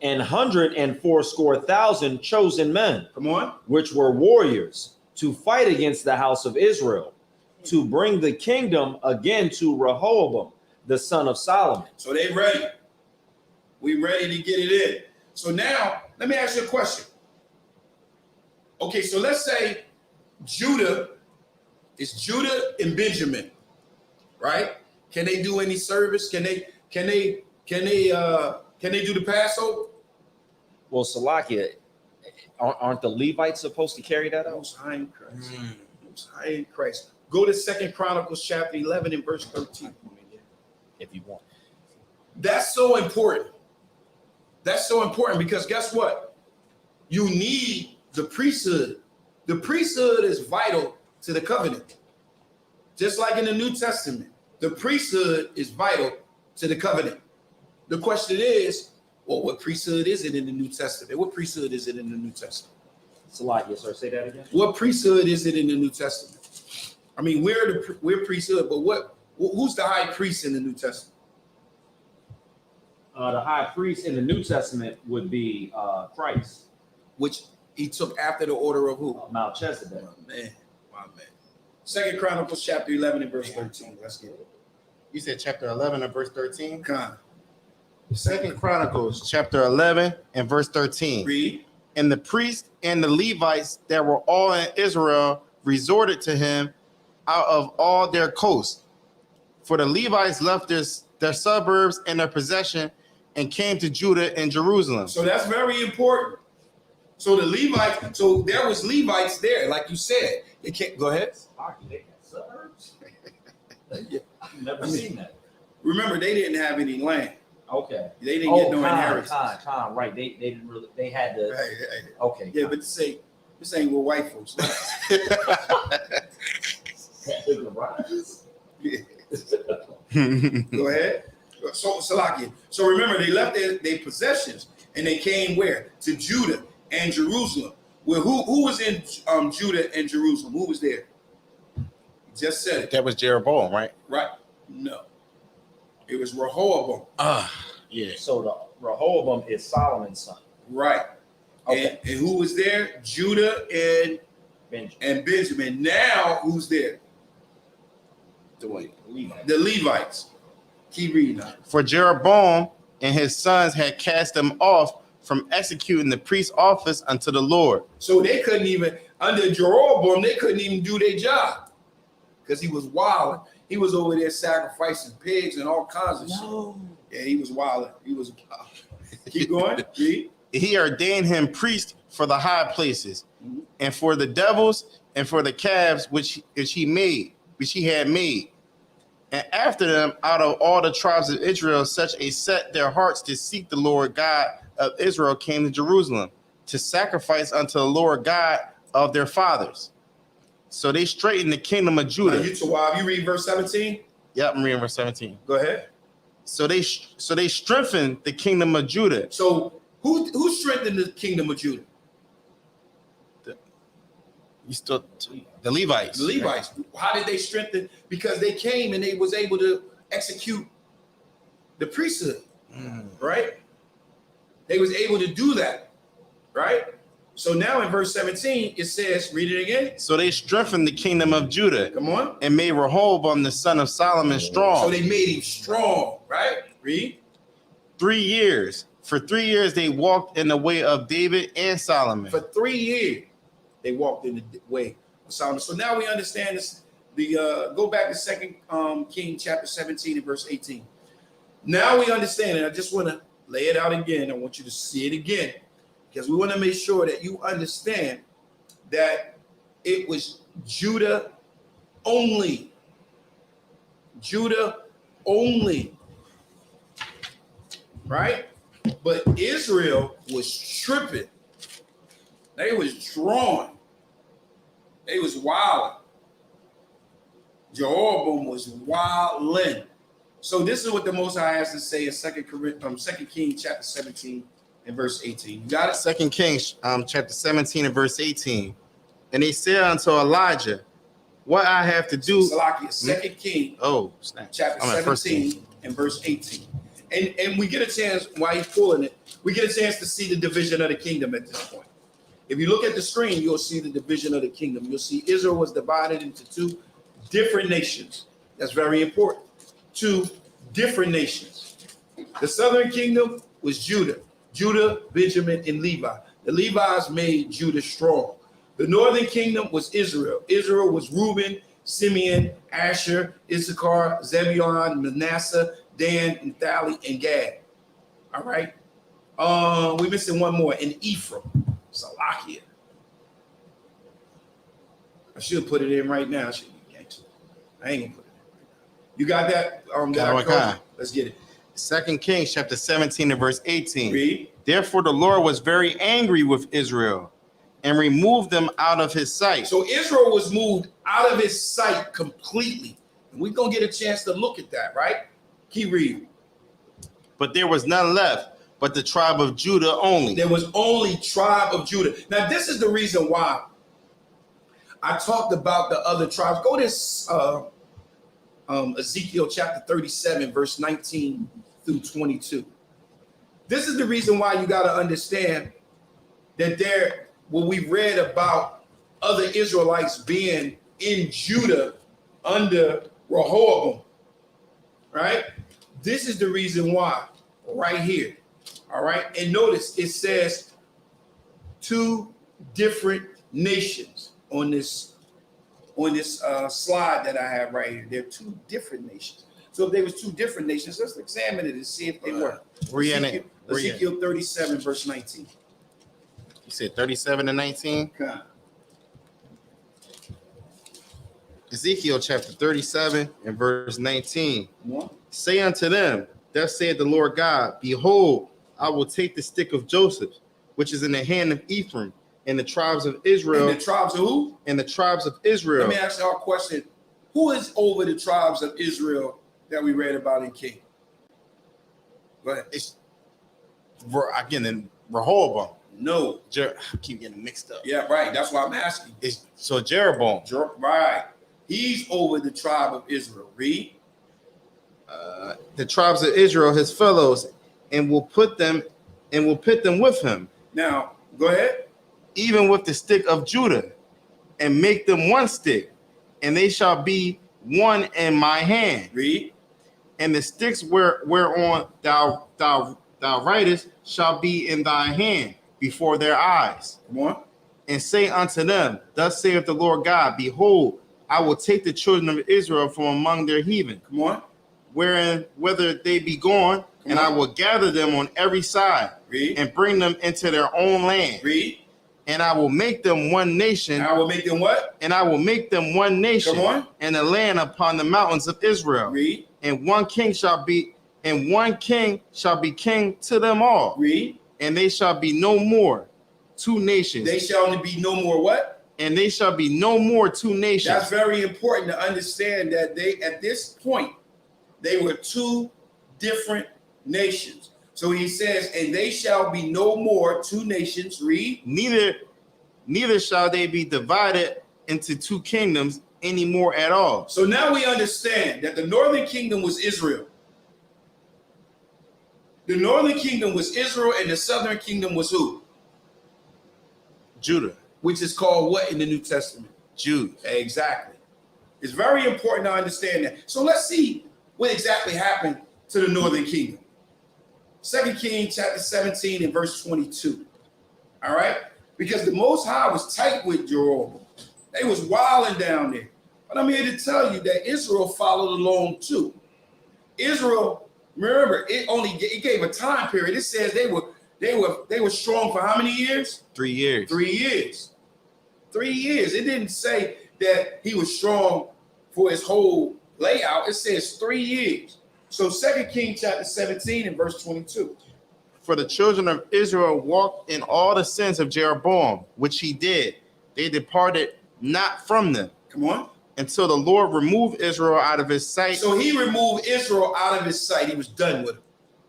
And 180,000 chosen men, Come on. which were warriors, to fight against the house of Israel, to bring the kingdom again to Rehoboam, the son of Solomon. So they ready. We ready to get it in. So now, let me ask you a question. Okay, so let's say Judah is Judah and Benjamin, right? Can they do any service? Can they do the Passover? Well, Salakia, aren't the Levites supposed to carry that out? Most high in Christ. Most high in Christ. Go to 2 Chronicles chapter 11 and verse 13. If you want. That's so important. That's so important because guess what? You need the priesthood. The priesthood is vital to the covenant. Just like in the New Testament, the priesthood is vital to the covenant. The question is, well, what priesthood is it in the New Testament? What priesthood is it in the New Testament? Salakia, sir, say that again. What priesthood is it in the New Testament? I mean, we're priesthood, but who's the high priest in the New Testament? The high priest in the New Testament would be Christ. Which he took after the order of who? Melchizedek. My man. 2 Chronicles chapter 11 and verse 13. Let's get it. You said chapter 11 and verse 13? Con. 2 Chronicles chapter 11 and verse 13. Read. And the priests and the Levites that were all in Israel resorted to him out of all their coasts. For the Levites left their suburbs and their possession and came to Judah and Jerusalem. So that's very important. So the Levites, so there was Levites there, like you said. They can't go ahead. They got suburbs? I've never seen that. Remember, they didn't have any land. Okay. They didn't get no inheritance. Right. They didn't really. They had to. Hey. Okay. Yeah, but this ain't what white folks like. Go ahead. So Salakia. So remember, they left their possessions and they came where? To Judah and Jerusalem. Well, who was in Judah and Jerusalem? Who was there? Just said it. That was Jeroboam, right? Right. No. It was Rehoboam. Yeah. So the Rehoboam is Solomon's son. Right. Okay. And who was there? Judah and Benjamin. Now who's there? The Levites. Keep reading on. For Jeroboam and his sons had cast them off from executing the priest's office unto the Lord. So they couldn't even, under Jeroboam, they couldn't even do their job because he was wilding. He was over there sacrificing pigs and all kinds of shit. Yeah, he was wilding. He was. Keep going. Read. He ordained him priest for the high places, and for the devils, and for the calves which he had made. And after them, out of all the tribes of Israel, such a set their hearts to seek the Lord God of Israel came to Jerusalem to sacrifice unto the Lord God of their fathers. So they straightened the kingdom of Judah. You read verse 17? Yep, I'm reading verse 17. Go ahead. So they strengthened the kingdom of Judah. So Who strengthened the kingdom of Judah? You still the Levites. The Levites. How did they strengthen? Because they came and they was able to execute the priesthood, right? They was able to do that, right? So now in verse 17, it says, read it again. So they strengthened the kingdom of Judah. Come on. And made Rehoboam the son of Solomon strong. So they made him strong, right? Read. 3 years. For 3 years they walked in the way of David and Solomon. For 3 years, they walked in the way of Solomon. So now we understand this. Go back to 2 Kings chapter 17 and verse 18. Now we understand it. I just want to lay it out again. I want you to see it again, because we want to make sure that you understand that it was Judah only. Judah only. Right? But Israel was tripping. They was drawn. They was wild. Jeroboam was wildin'. So this is what the Most High has to say in 2 Kings chapter 17 and verse 18. You got it? 2 Kings chapter 17 and verse 18. And they said unto Elijah, what I have to do. Salakia, 2 Kings chapter 17 and verse 18. And we get a chance, while he's pulling it, we get a chance to see the division of the kingdom at this point. If you look at the screen, you'll see the division of the kingdom. You'll see Israel was divided into 2 different nations. That's very important. 2 different nations. The southern kingdom was Judah. Judah, Benjamin, and Levi. The Levites made Judah strong. The northern kingdom was Israel. Israel was Reuben, Simeon, Asher, Issachar, Zebulun, Manasseh, Dan, Naphtali, and Gad. All right. We're missing one more. And Ephraim. Salakia. I should put it in right now. I ain't gonna put it in right now. You got that? Let's get it. 2 Kings chapter 17 and verse 18. Read. Therefore the Lord was very angry with Israel and removed them out of his sight. So Israel was moved out of his sight completely. And we're gonna get a chance to look at that, right? Keep reading. But there was none left but the tribe of Judah only. There was only tribe of Judah. Now, this is the reason why I talked about the other tribes. Go to Ezekiel chapter 37, verse 19 through 22. This is the reason why you got to understand that when we read about other Israelites being in Judah under Rehoboam, right? This is the reason why right here. All right. And notice it says 2 different nations on this slide that I have right here. There are 2 different nations. So if there was 2 different nations, let's examine it and see if they were. Ezekiel 37, verse 19. You said 37 and 19? Okay. Ezekiel chapter 37 and verse 19. Say unto them, thus saith the Lord God, behold, I will take the stick of Joseph, which is in the hand of Ephraim, and the tribes of Israel. And the tribes of who? And the tribes of Israel. Let me ask you a question. Who is over the tribes of Israel that we read about in King? Go ahead. It's again Rehoboam. No. I keep getting mixed up. Yeah, right. That's why I'm asking. So Jeroboam. Right. He's over the tribe of Israel. Read. The tribes of Israel, his fellows, and will pit them with him. Now, go ahead. Even with the stick of Judah, and make them one stick, and they shall be one in my hand. Read. And the sticks whereon thou writest shall be in thy hand before their eyes. Come on. And say unto them, thus saith the Lord God, behold, I will take the children of Israel from among their heathen. Come on. Whether they be gone, and I will gather them on every side. Read. And bring them into their own land. Read. And I will make them one nation. And I will make them what? And I will make them one nation. Come on. And a land upon the mountains of Israel. Read. And one king shall be king to them all. Read. And they shall be no more 2 nations. They shall be no more what? And they shall be no more 2 nations. That's very important to understand that at this point, they were 2 different nations. So he says, and they shall be no more two nations. Read. Neither shall they be divided into two kingdoms anymore at all. So now we understand that the northern kingdom was Israel. The northern kingdom was Israel, and the southern kingdom was who? Judah, Which is called what in the New Testament? Jews. Exactly. It's very important to understand that. So let's see what exactly happened to the northern kingdom. 2 Kings chapter 17 and verse 22. All right? Because the Most High was tight with Jeroboam. They was wilding down there. But I'm here to tell you that Israel followed along too. Israel, remember, it gave a time period. It says they were strong for how many years? 3 years. 3 years. 3 years. It didn't say that he was strong for his whole layout. It says 3 years. So 2 Kings chapter 17 and verse 22. For the children of Israel walked in all the sins of Jeroboam, which he did. They departed not from them Come on. until the Lord removed Israel out of his sight. So he removed Israel out of his sight. He was done with them.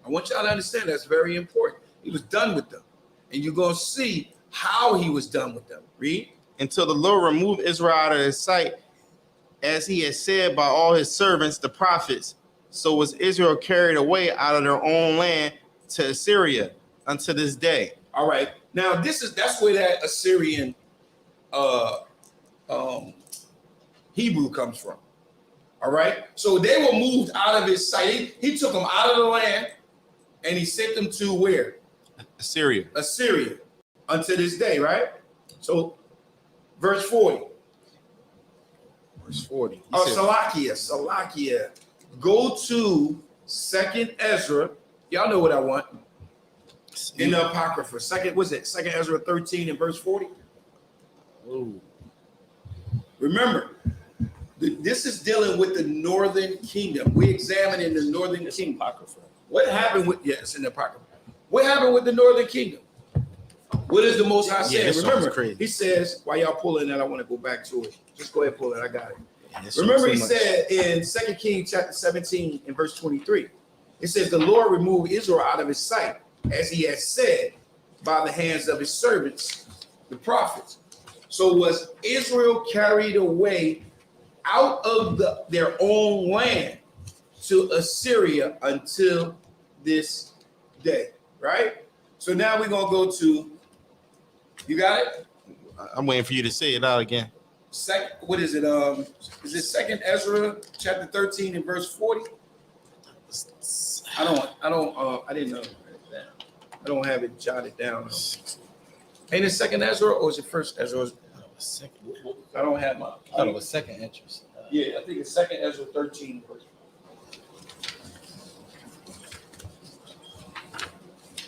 I want y'all to understand that's very important. He was done with them. And you're going to see how he was done with them. Read. Until the Lord removed Israel out of his sight, as he had said by all his servants, the prophets. So was Israel carried away out of their own land to Assyria unto this day. All right. Now that's where that Assyrian Hebrew comes from. All right. So they were moved out of his sight. He took them out of the land and he sent them to where? Assyria. Assyria unto this day, right? So verse 40. Verse 40. Salakia. Go to 2nd Ezra. Y'all know what I want. In the Apocrypha. Second Ezra 13 and verse 40. Ooh. Remember, this is dealing with the northern kingdom. We're examining the northern kingdom. Apocrypha. What happened with, yes, in the Apocrypha. What happened with the northern kingdom? What is the Most High saying? this Remember, sounds crazy. he says, while y'all pulling that, I want to go back to it. Just go ahead and pull it. I got it. This Remember, he sounds too much. said in 2 Kings chapter 17 and verse 23, it says, the Lord removed Israel out of his sight, as he had said, by the hands of his servants, the prophets. So was Israel carried away out of their own land to Assyria until this day, right? So now we're going to go to, you got it? I'm waiting for you to say it out again. What is it? Is it 2nd Ezra chapter 13 and verse 40? I didn't know. I don't have it jotted down. Ain't it 2nd Ezra or is it 1st Ezra? I don't have my. I thought it was second interest. Yeah, I think it's 2nd Ezra 13 verse.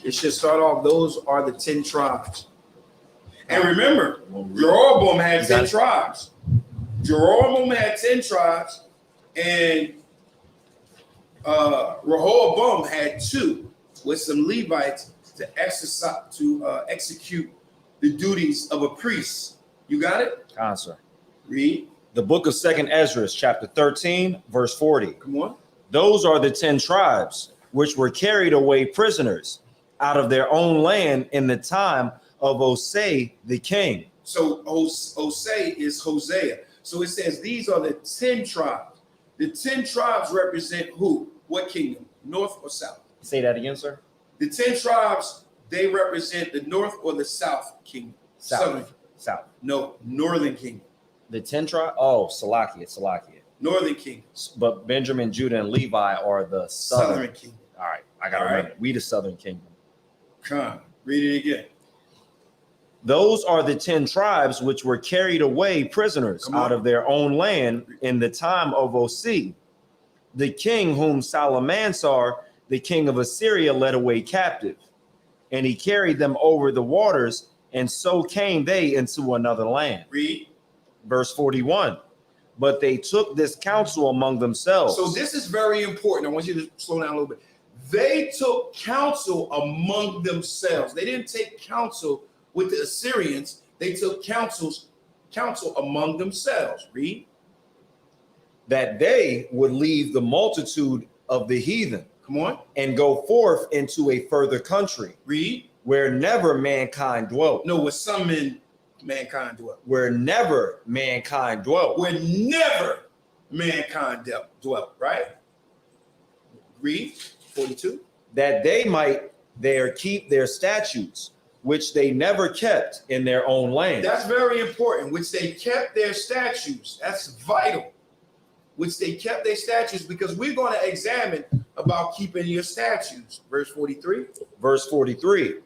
It should start off. Those are the 10 tribes. And remember, Jeroboam had 10 tribes. Jeroboam had 10 tribes, and Rehoboam had 2 with some Levites to execute the duties of a priest. You got it? Answer. Read. The book of 2nd Ezra, chapter 13, verse 40. Come on. Those are the 10 tribes which were carried away prisoners out of their own land in the time of Osei the king. So Osei is Hosea. So it says these are the 10 tribes. The 10 tribes represent who? What kingdom? North or south? Say that again, sir. The 10 tribes, they represent the north or the south kingdom? Southern. South. No, northern kingdom. The 10 tribes? Oh, Salakia. Northern kingdom. But Benjamin, Judah, and Levi are the southern. Kingdom. All right, I got to All remember. right. We the southern kingdom. Come on, read it again. Those are the 10 tribes which were carried away prisoners out of their own land in the time of Osei, the king whom Salmansar, the king of Assyria, led away captive. And he carried them over the waters, and so came they into another land. Read. Verse 41. But they took this counsel among themselves. So this is very important. I want you to slow down a little bit. They took counsel among themselves. They didn't take counsel with the Assyrians. They took counsel among themselves. Read. That they would leave the multitude of the heathen Come on. and go forth into a further country Read. where never mankind dwelt. No, with some men, mankind dwelt. Where never mankind dwelt. Where never mankind dwelt, right? Read. 42. That they might there keep their statutes, which they never kept in their own land. That's very important, which they kept their statutes. That's vital. Which they kept their statutes, because we're going to examine about keeping your statutes. Verse 43. Verse 43.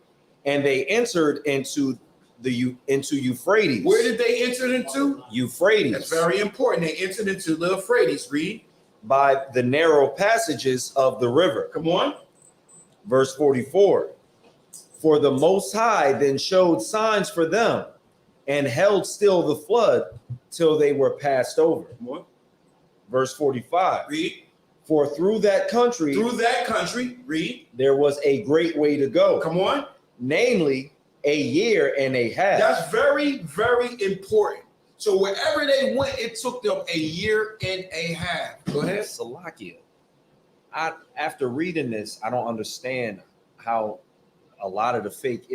And they entered into Euphrates. Where did they enter into? Euphrates. That's very important. They entered into the Euphrates. Read. By the narrow passages of the river. Come on. Verse 44. For the Most High then showed signs for them and held still the flood till they were passed over. Come on. Verse 45. Read. For through that country, read. there was a great way to go. Come on. Namely, a year and a half. That's very, very important. So wherever they went, it took them a year and a half. Go ahead. Salakia. After reading this, I don't understand how a lot of the fake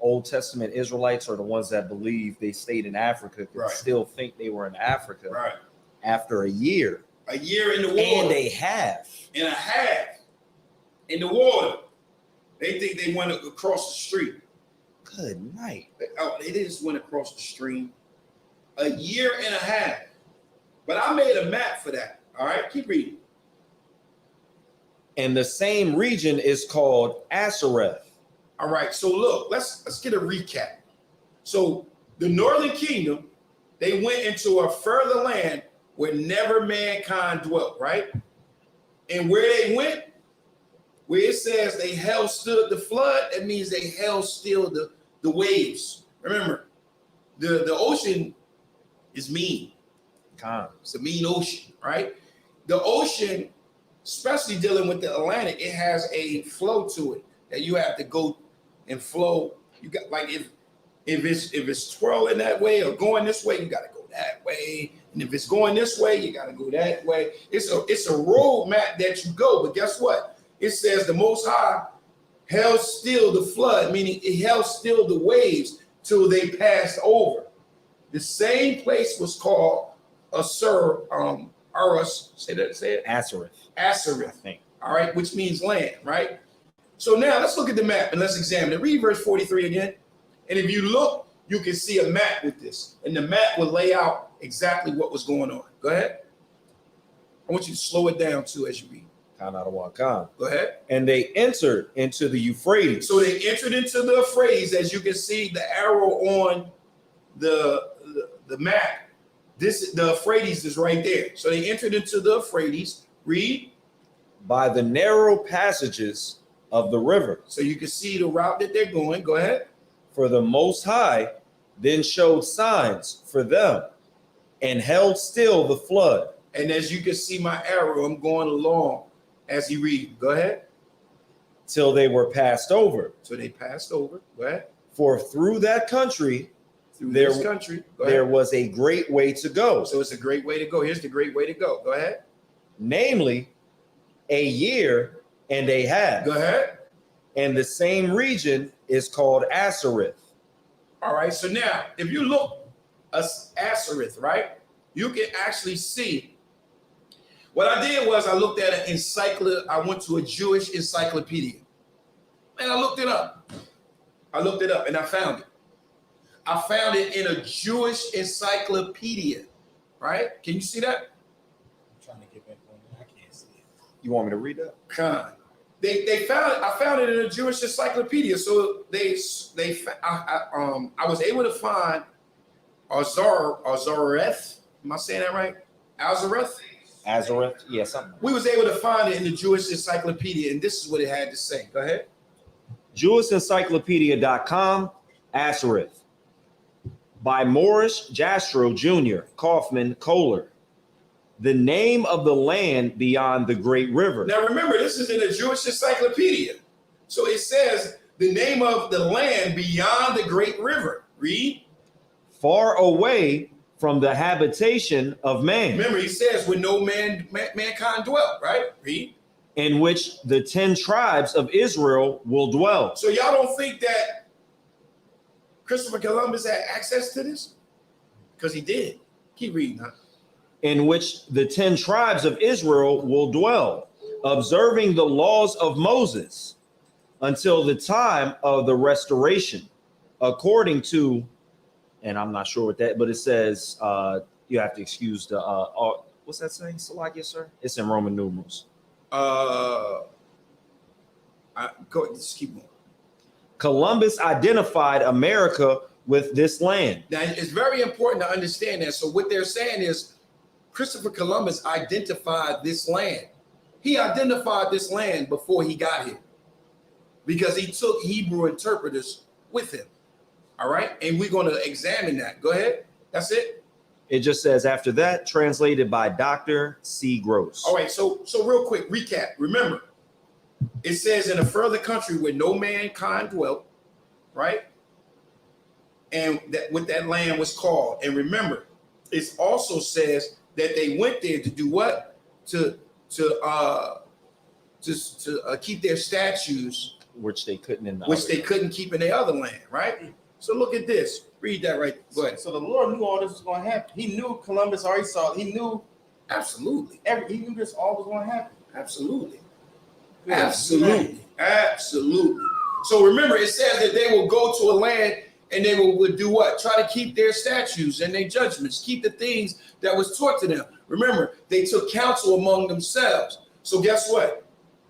Old Testament Israelites are the ones that believe they stayed in Africa could still think they were in Africa after a year. A year in the water. And a half. And a half in the water. They think they went across the street. Good night. They just went across the stream. A year and a half. But I made a map for that. All right, keep reading. And the same region is called Ashereth. All right, so look, let's get a recap. So the northern kingdom, they went into a further land where never mankind dwelt, right? And where they went, where it says they held still the flood, that means they held still the waves. Remember, the ocean is mean. It's a mean ocean, right? The ocean, especially dealing with the Atlantic, it has a flow to it that you have to go and flow. You got, like, if it's twirling that way or going this way, you got to go that way. And if it's going this way, you got to go that way. It's a road map that you go. But guess what? It says the Most High held still the flood, meaning it held still the waves till they passed over. The same place was called Aras. Say it. Ashereth. I think. All right, which means land, right? So now let's look at the map and let's examine it. Read verse 43 again. And if you look, you can see a map with this. And the map will lay out exactly what was going on. Go ahead. I want you to slow it down too as you read. Go ahead. And they entered into the Euphrates. So they entered into the Euphrates, as you can see the arrow on the map. The Euphrates is right there. So they entered into the Euphrates. Read. By the narrow passages of the river. So you can see the route that they're going. Go ahead. For the Most High then showed signs for them and held still the flood. And as you can see my arrow, I'm going along as you read. Go ahead. Till they were passed over. So they passed over. Go ahead. For through that country, there was a great way to go. So it's a great way to go. Here's the great way to go. Go ahead. Namely, a year and a half. Go ahead. And the same region is called Ashereth. All right. So now, if you look at Ashereth, right, you can actually see. What I did was I looked at an I went to a Jewish encyclopedia. And I looked it up. And I found it. I found it in a Jewish encyclopedia. Right? Can you see that? I'm trying to get back on it. I can't see it. You want me to read that? They found it. I found it in a Jewish encyclopedia. So I was able to find Azareth. Am I saying that right? Azareth, yeah, something. We was able to find it in the Jewish encyclopedia, and this is what it had to say. Go ahead. JewishEncyclopedia.com, Ashereth. By Morris Jastrow Jr., Kaufman, Kohler. The name of the land beyond the great river. Now remember, this is in a Jewish encyclopedia. So it says the name of the land beyond the great river. Read. Far away from the habitation of man. Remember, he says where no mankind dwelt, right? Read. in which the 10 tribes of Israel will dwell. So y'all don't think that Christopher Columbus had access to this? Because he did. Keep reading, huh? In which the 10 tribes of Israel will dwell, observing the laws of Moses until the time of the restoration, according to, and I'm not sure what that, but it says, you have to excuse the, what's that saying, Salakia, sir? It's in Roman numerals. Go ahead, just keep going. Columbus identified America with this land. Now, it's very important to understand that. So what they're saying is Christopher Columbus identified this land. He identified this land before he got here because he took Hebrew interpreters with him. All right. And we're going to examine that. Go ahead. That's it. It just says after that, translated by Dr. C. Gross. All right. So real quick recap. Remember, it says in a further country where no mankind dwelt, right? And that what that land was called. And remember, it also says that they went there to do what? To keep their statues, Which they couldn't in the which other. they couldn't keep in their other land, right? So look at this. Read that right. Go ahead. So the Lord knew all this was going to happen. He knew Columbus already saw it. He knew Absolutely. he knew this all was going to happen. Absolutely. Yeah. Absolutely. Absolutely. So remember, it says that they will go to a land and they would do what? Try to keep their statutes and their judgments, keep the things that was taught to them. Remember, they took counsel among themselves. So guess what?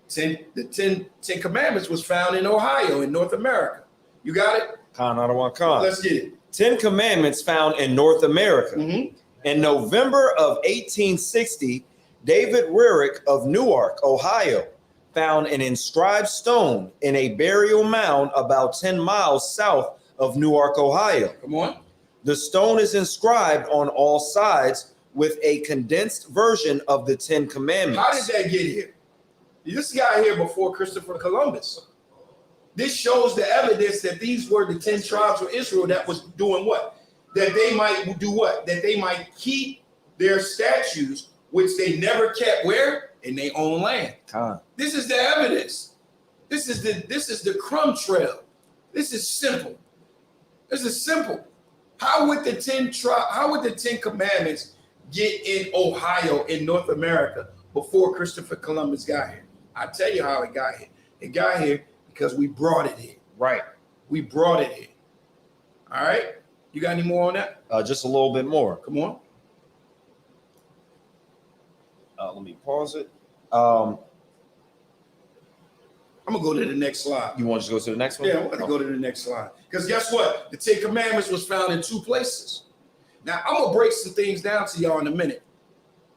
The 10 Commandments was found in Ohio, in North America. You got it? Khan Adawan Khan. Let's get it. 10 Commandments found in North America. Mm-hmm. In November of 1860, David Rurick of Newark, Ohio, found an inscribed stone in a burial mound about 10 miles south of Newark, Ohio. Come on. The stone is inscribed on all sides with a condensed version of the 10 Commandments. How did that get here? This guy here before Christopher Columbus. This shows the evidence that these were the 10 tribes of Israel that was doing what? That they might do what? That they might keep their statues, which they never kept where? In their own land. Khan. This is the evidence. This is the crumb trail. This is simple. This is simple. How would the 10 Commandments get in Ohio, in North America, before Christopher Columbus got here? I'll tell you how it got here. It got here because we brought it here. Right. We brought it here. All right. You got any more on that? Just a little bit more. Come on. Let me pause it. I'm gonna go to the next slide. You want to go to the next one? Yeah, I'm gonna go to the next slide. Because guess what? The 10 Commandments was found in 2 places. Now I'm gonna break some things down to y'all in a minute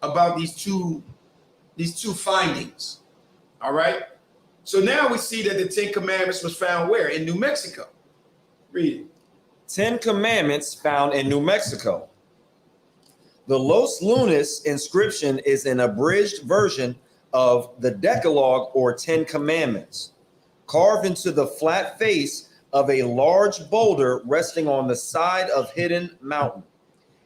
about these two findings. All right. So now we see that the 10 Commandments was found where? In New Mexico. Read it. 10 Commandments found in New Mexico. The Los Lunas inscription is an abridged version of the Decalogue or 10 Commandments, carved into the flat face of a large boulder resting on the side of Hidden Mountain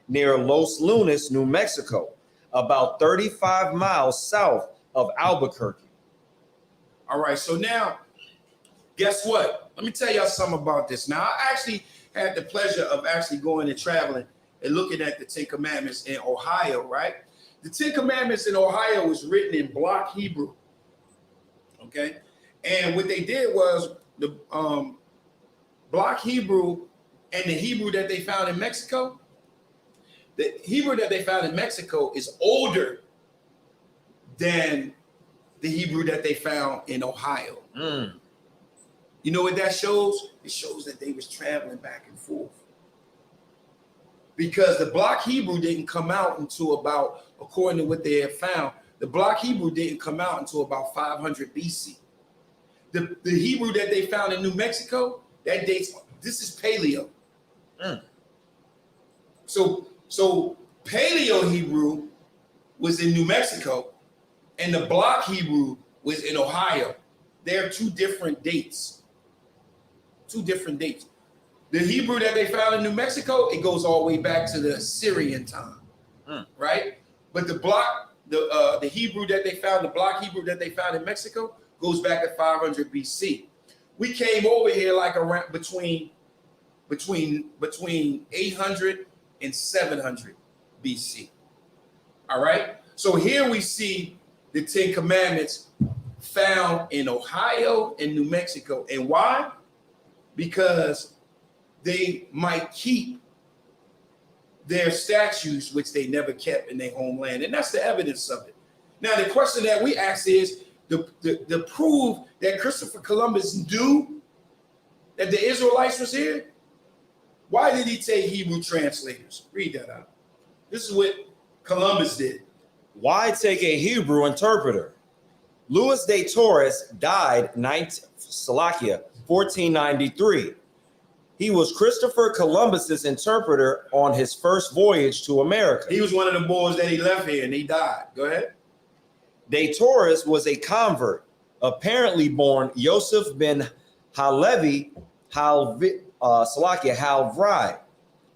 near Los Lunas, New Mexico, about 35 miles south of Albuquerque. All right. So now, guess what? Let me tell y'all something about this. Now, I actually had the pleasure of actually going and traveling and looking at the 10 Commandments in Ohio, right? The 10 Commandments in Ohio was written in block Hebrew, okay? And what they did was the block Hebrew and the Hebrew that they found in Mexico, the Hebrew that they found in Mexico is older than the Hebrew that they found in Ohio. You know what that shows? It shows that they was traveling back and forth. Because the block Hebrew didn't come out until about, according to what they had found, the block Hebrew didn't come out until about 500 BC. The Hebrew that they found in New Mexico, that dates, this is Paleo. So Paleo Hebrew was in New Mexico and the block Hebrew was in Ohio. They're 2 different dates. 2 different dates. The Hebrew that they found in New Mexico, it goes all the way back to the Assyrian time, right? But the block the Hebrew that they found, the block Hebrew that they found in Mexico, goes back to 500 BC. We came over here like around between 800 and 700 BC. All right. So here we see the 10 Commandments found in Ohio and New Mexico. And why? Because they might keep their statues, which they never kept in their homeland. And that's the evidence of it. Now, the question that we ask is to prove that Christopher Columbus knew that the Israelites was here. Why did he take Hebrew translators? Read that out. This is what Columbus did. Why take a Hebrew interpreter? Louis de Torres died 1493. He was Christopher Columbus's interpreter on his first voyage to America. He was one of the boys that he left here and he died. Go ahead. De Torres was a convert, apparently born Yosef ben Halevi Halvrai,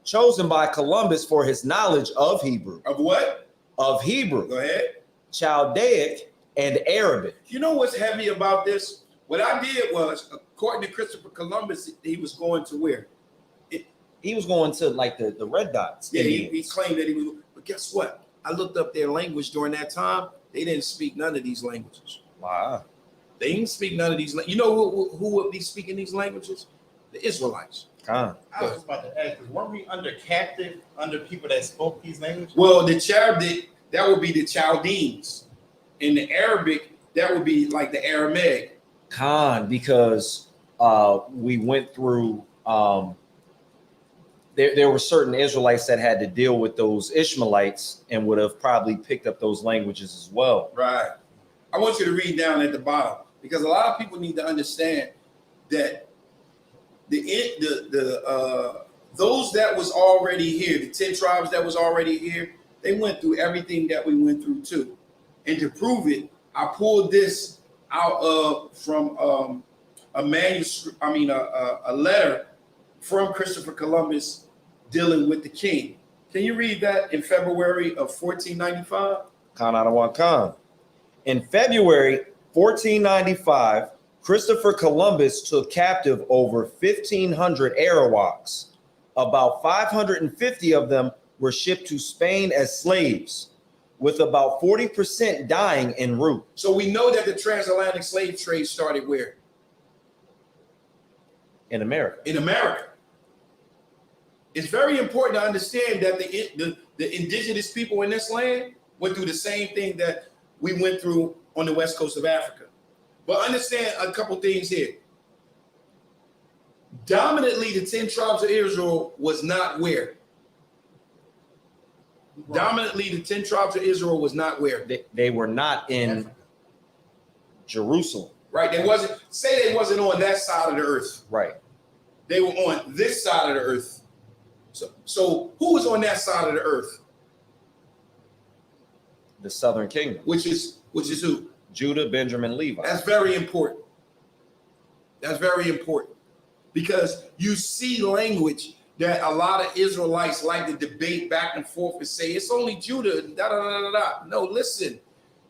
chosen by Columbus for his knowledge of Hebrew. Of what? Of Hebrew, Go ahead. Chaldaic, and Arabic. You know what's heavy about this? What I did was, according to Christopher Columbus, he was going to where? He was going to like the red dots. Yeah, he claimed that he was. But guess what? I looked up their language during that time. They didn't speak none of these languages. Wow. They didn't speak none of these. You know who would be speaking these languages? The Israelites. Khan. I was about to ask, weren't we under people that spoke these languages? Well, the Chaldaic, that would be the Chaldeans. In the Arabic, that would be like the Aramaic. Khan, because we went through, there were certain Israelites that had to deal with those Ishmaelites and would have probably picked up those languages as well. Right. I want you to read down at the bottom because a lot of people need to understand that those that was already here, the 10 tribes that was already here, they went through everything that we went through too. And to prove it, I pulled this out from a manuscript, a letter from Christopher Columbus dealing with the king. Can you read that in February of 1495? Khan Adawan Khan. In February 1495, Christopher Columbus took captive over 1,500 Arawaks. About 550 of them were shipped to Spain as slaves, with about 40% dying en route. So we know that the transatlantic slave trade started where? In America. In America. It's very important to understand that the indigenous people in this land went through the same thing that we went through on the west coast of Africa. But understand a couple things here. Dominantly, the 10 tribes of Israel was not where? Dominantly, the 10 tribes of Israel was not where? They were not in Jerusalem. Right. They wasn't on that side of the earth. Right. They were on this side of the earth. So who was on that side of the earth? The Southern Kingdom. Which is who? Judah, Benjamin, Levi. That's very important. That's very important. Because you see language that a lot of Israelites like to debate back and forth and say, it's only Judah, da da da da da. No, listen.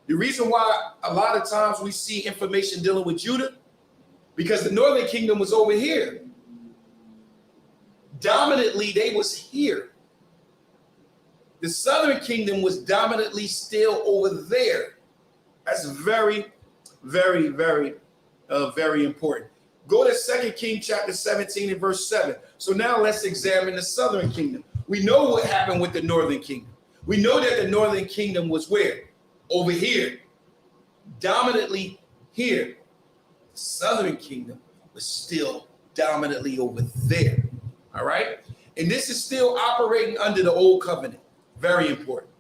The reason why a lot of times we see information dealing with Judah, because the northern kingdom was over here. Dominantly, they was here. The southern kingdom was dominantly still over there. That's very, very, very, very important. Go to 2 Kings chapter 17 and verse 7. So now let's examine the southern kingdom. We know what happened with the northern kingdom. We know that the northern kingdom was where? Over here. Dominantly here. The southern kingdom was still dominantly over there. All right? And this is still operating under the old covenant. Very important.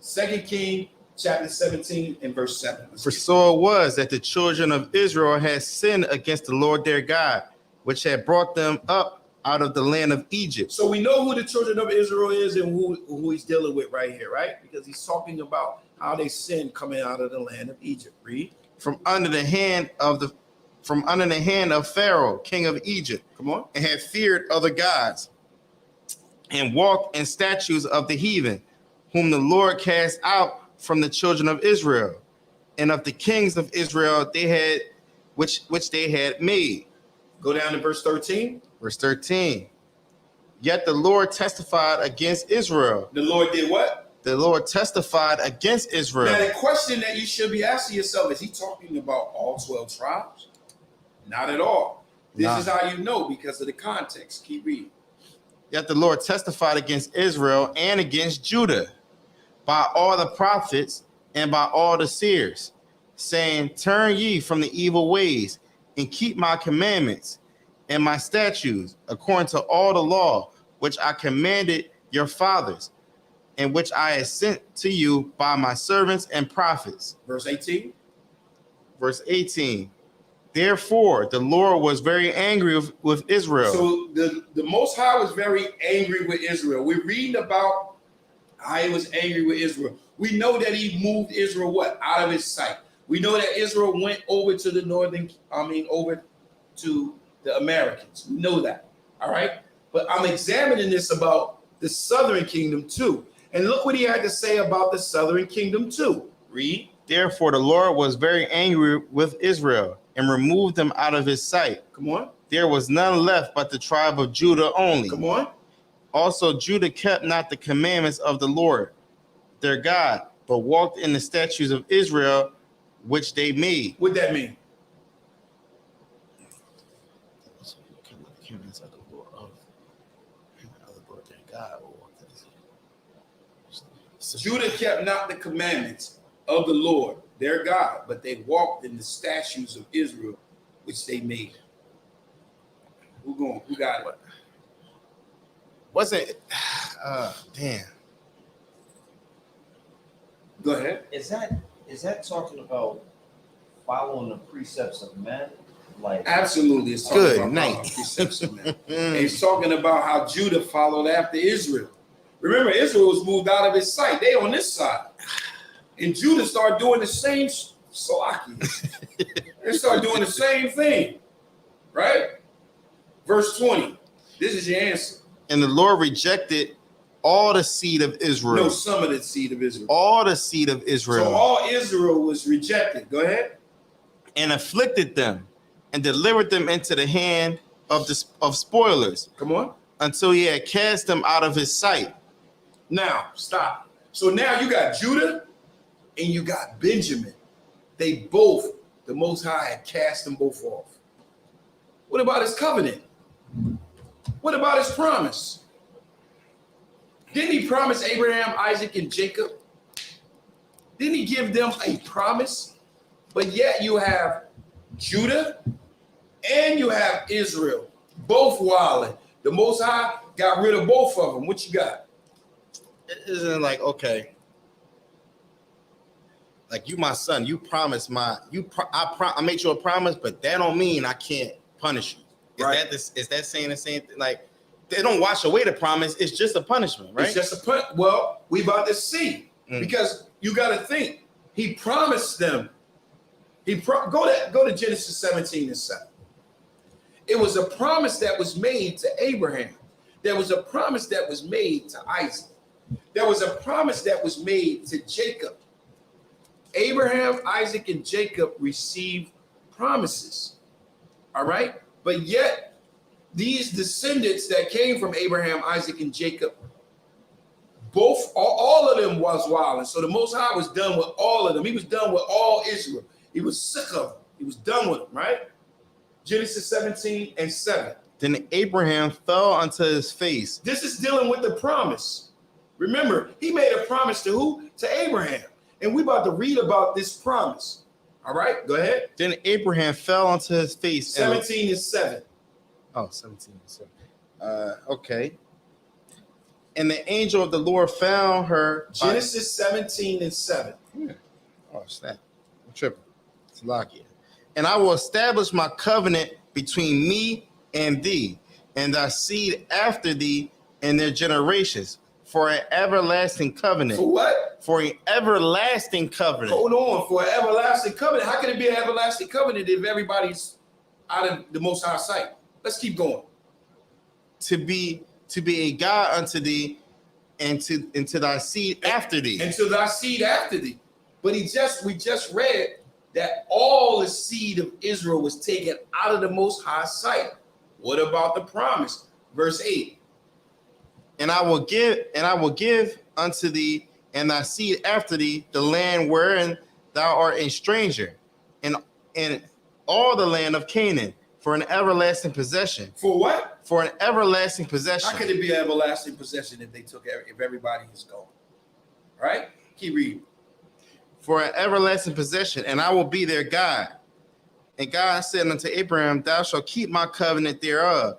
2 Kings chapter 17 and verse 7. For so it was that the children of Israel had sinned against the Lord their God, which had brought them up out of the land of Egypt. So we know who the children of Israel is and who he's dealing with right here, right? Because he's talking about how they sinned coming out of the land of Egypt. Read. From under the hand of Pharaoh, king of Egypt. Come on. And had feared other gods, and walked in statues of the heathen, whom the Lord cast out from the children of Israel, and of the kings of Israel they had which they had made. Go down to verse 13. Verse 13. Yet the Lord testified against Israel. The Lord did what? The Lord testified against Now, Israel. the question that you should be asking yourself, is he talking about all 12 tribes? Not at all. This Nah. is how you know, because of the context. Keep reading. Yet the Lord testified against Israel and against Judah by all the prophets and by all the seers, saying, turn ye from the evil ways and keep my commandments and my statutes according to all the law which I commanded your fathers, and which I have sent to you by my servants and prophets. Verse 18. Verse 18. Therefore, the Lord was very angry with Israel. So the Most High was very angry with Israel. We're reading about how he was angry with Israel. We know that he moved Israel what? Out of his sight. We know that Israel went over to the over to the Americans. We know that. All right. But I'm examining this about the southern kingdom too. And look what he had to say about the southern kingdom too. Read. Therefore, the Lord was very angry with Israel and removed them out of his sight. Come on. There was none left but the tribe of Judah only. Come on. Also, Judah kept not the commandments of the Lord, their God, but walked in the statutes of Israel, which they made. What that mean? Judah kept not the commandments of the Lord, their God, but they walked in the statutes of Israel, which they made. Who going? Who got it? Wasn't damn. Go ahead. Is that talking about following the precepts of men? Like Absolutely. It's talking Good about night. following precepts of men. And he's talking about how Judah followed after Israel. Remember, Israel was moved out of his sight. They on this side. And Judah started doing the same salaki. They started doing the same thing. Right? Verse 20. This is your answer. And the Lord rejected all the seed of Israel. No, some of the seed of Israel. All the seed of Israel. So all Israel was rejected. Go ahead. And afflicted them and delivered them into the hand of spoilers Come on. until he had cast them out of his sight. Now, stop. So now you got Judah and you got Benjamin. They both, the Most High had cast them both off. What about his covenant? What about his promise? Didn't he promise Abraham, Isaac, and Jacob? Didn't he give them a promise? But yet you have Judah and you have Israel, both wilding. The Most High got rid of both of them. What you got? Isn't it like, okay, like you my son, you promised I made you a promise, but that don't mean I can't punish you. Right. Is that saying the same thing? Like they don't wash away the promise, it's just a punishment, right? It's just well, we about to see. Because you got to think, he promised them. Go to Genesis 17 and 7. It was a promise that was made to Abraham. There was a promise that was made to Isaac. There was a promise that was made to Jacob. Abraham, Isaac, and Jacob received promises. All right? But yet, these descendants that came from Abraham, Isaac, and Jacob, all of them was wild. And so the Most High was done with all of them. He was done with all Israel. He was sick of them. He was done with them, right? Genesis 17 and 7. Then Abraham fell onto his face. This is dealing with the promise. Remember, he made a promise to who? To Abraham. And we're about to read about this promise. All right, go ahead. Then Abraham fell onto his face. 17 and 7. 17 and 7. Okay. And the angel of the Lord found her. Genesis 17 and 7. Oh, snap. I'm tripping. It's Lakia. And I will establish my covenant between me and thee, and thy seed after thee and their generations, for an everlasting covenant. For what? For an everlasting covenant. Hold on. For an everlasting covenant. How can it be an everlasting covenant if everybody's out of the Most High sight? Let's keep going. To be a God unto thee, and to thy seed after thee. And to thy seed after thee. But we just read that all the seed of Israel was taken out of the Most High sight. What about the promise? Verse 8. And I will give unto thee and thy seed after thee the land wherein thou art a stranger, and all the land of Canaan for an everlasting possession. For what? For an everlasting possession. How could it be an everlasting possession if if everybody is gone? Right? Keep reading. For an everlasting possession, and I will be their God. And God said unto Abraham, thou shalt keep my covenant thereof.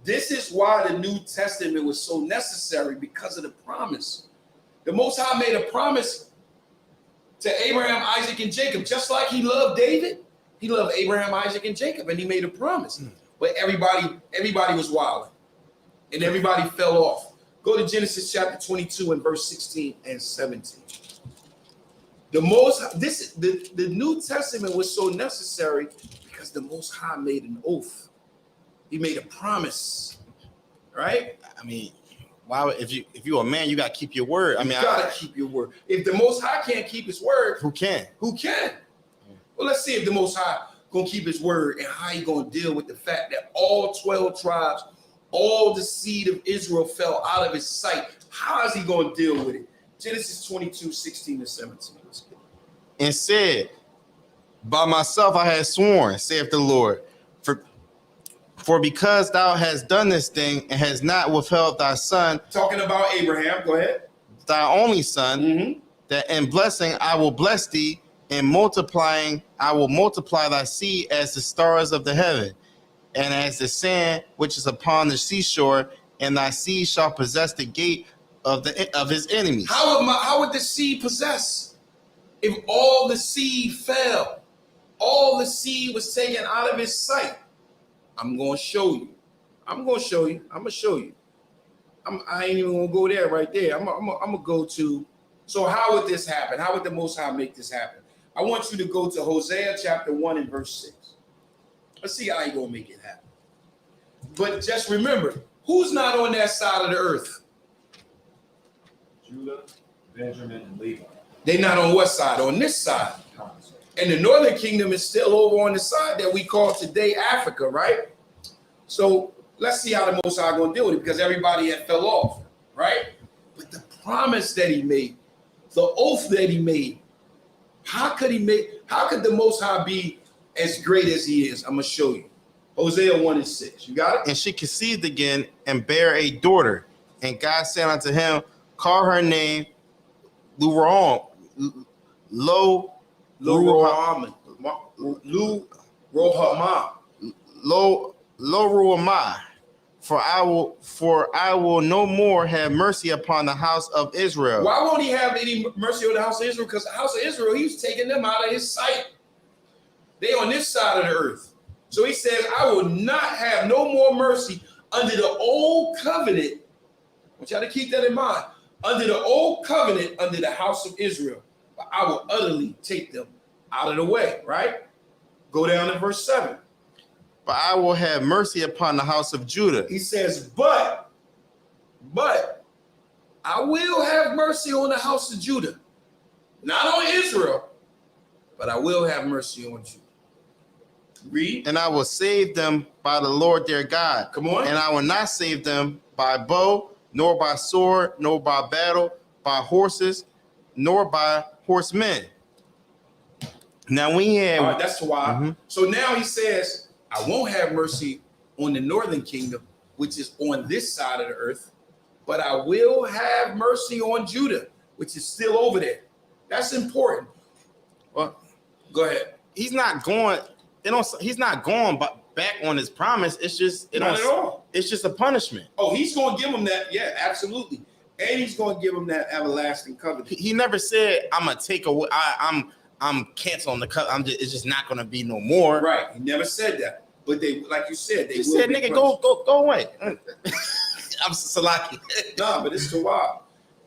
This is why the New Testament was so necessary, because of the promise. The Most High made a promise to Abraham, Isaac, and Jacob. Just like he loved David, he loved Abraham, Isaac, and Jacob, and he made a promise. But everybody was wild, and everybody fell off. Go to Genesis chapter 22 and verse 16 and 17. The New Testament was so necessary because the Most High made an oath. He made a promise, right? I mean, why would, if you're a man, you gotta keep your word. I mean, you gotta keep your word. If the Most High can't keep his word, who can? Who can? Well, let's see if the Most High gonna keep his word and how he gonna deal with the fact that all 12 tribes, all the seed of Israel fell out of his sight. How is he gonna deal with it? Genesis 22, 16 to 17. And said, by myself I had sworn, saith the Lord, for because thou hast done this thing and hast not withheld thy son. Talking about Abraham, go ahead. Thy only son, that in blessing I will bless thee, and multiplying I will multiply thy seed as the stars of the heaven, and as the sand which is upon the seashore, and thy seed shall possess the gate of his enemies. How would the seed possess if all the seed fell? All the seed was taken out of his sight. I'm going to show you. I ain't even going to go there right there. I'm going to go to, so how would this happen? How would the Most High make this happen? I want you to go to Hosea chapter 1 and verse 6. Let's see how he going to make it happen. But just remember, who's not on that side of the earth? Judah, Benjamin, and Levi. They not on what side? On this side. And the northern kingdom is still over on the side that we call today Africa, right? So let's see how the Most High going to deal with it, because everybody had fell off, right? But the promise that he made, the oath that he made, how could the Most High be as great as he is? I'm going to show you. Hosea 1 and 6. You got it? And she conceived again and bare a daughter. And God said unto him, call her name Lo Ruhamah, for I will no more have mercy upon the house of Israel. Why won't he have any mercy on the house of Israel? Because the house of Israel, he's taking them out of his sight. They on this side of the earth. So he says, I will not have no more mercy under the old covenant. I want y'all to keep that in mind. Under the old covenant, under the house of Israel, but I will utterly take them out of the way, right? Go down to verse 7. But I will have mercy upon the house of Judah. He says, but I will have mercy on the house of Judah. Not on Israel, but I will have mercy on Judah. Read. And I will save them by the Lord their God. Come on. And I will not save them by bow, nor by sword, nor by battle, by horses, nor by horsemen. Now we have. All right, that's why. So now he says, I won't have mercy on the northern kingdom, which is on this side of the earth, but I will have mercy on Judah, which is still over there. That's important. Well, go ahead. He's not going. He's not going back on his promise. It's just not at all. It's just a punishment. Oh, he's going to give him that. Yeah, absolutely. And he's going to give him that everlasting covenant. He never said, "I'm gonna take away. I'm canceling the covenant. It's just not gonna be no more." Right. He never said that. But they, like you said, they said, "Nigga, go away." I'm Salaki. Nah, but it's too wild.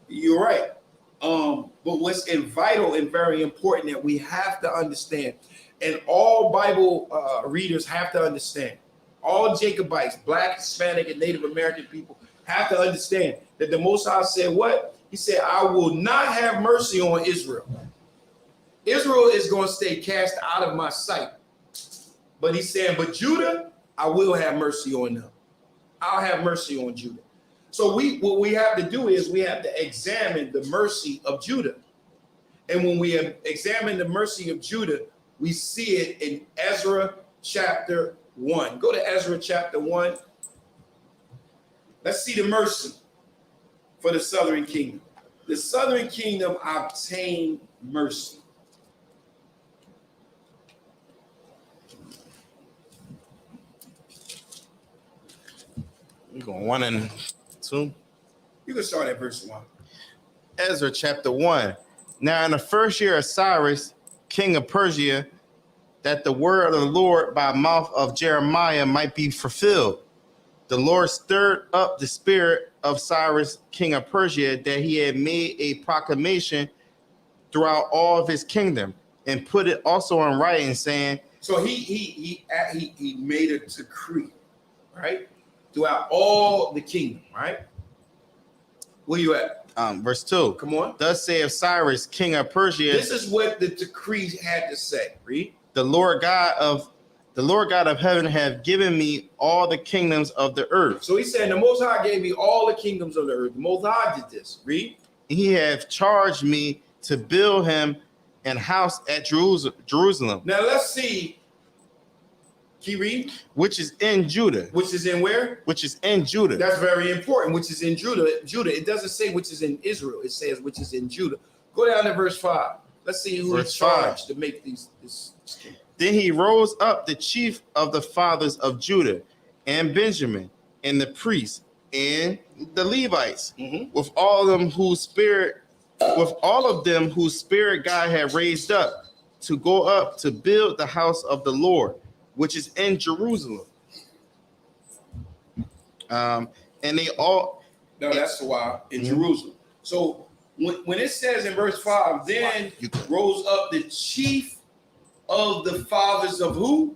You're right. But what's vital and very important that we have to understand, and all Bible readers have to understand, all Jacobites, Black, Hispanic, and Native American people have to understand that the Most High said what? He said, I will not have mercy on Israel. Israel is going to stay cast out of my sight. But he's saying, but Judah, I will have mercy on them. I'll have mercy on Judah. So what we have to do is we have to examine the mercy of Judah. And when we examine the mercy of Judah, we see it in Ezra chapter 1. Go to Ezra chapter 1. Let's see the mercy for the southern kingdom. The southern kingdom obtained mercy. We're going 1 and 2. You can start at verse 1. Ezra chapter 1. Now in the first year of Cyrus, king of Persia, that the word of the Lord by mouth of Jeremiah might be fulfilled, the Lord stirred up the spirit of Cyrus, king of Persia, that he had made a proclamation throughout all of his kingdom, and put it also in writing, saying. So he made a decree, right, throughout all the kingdom, right? Where you at? Verse 2. Come on. Thus saith Cyrus, king of Persia. This is what the decree had to say. Read. The Lord God of heaven have given me all the kingdoms of the earth. So he said, the Most High gave me all the kingdoms of the earth. The Most High did this. Read. He have charged me to build him an house at Jerusalem. Now let's see. Can you read? Which is in Judah. Which is in where? Which is in Judah. That's very important. Which is in Judah. It doesn't say which is in Israel. It says which is in Judah. Go down to verse 5. Let's see who is charged to make this kingdom. Then he rose up the chief of the fathers of Judah and Benjamin and the priests and the Levites, with all of them whose spirit God had raised up to go up to build the house of the Lord, which is in Jerusalem. And they all. No, that's why in Jerusalem. So when it says in verse 5, then rose up the chief of the fathers of who?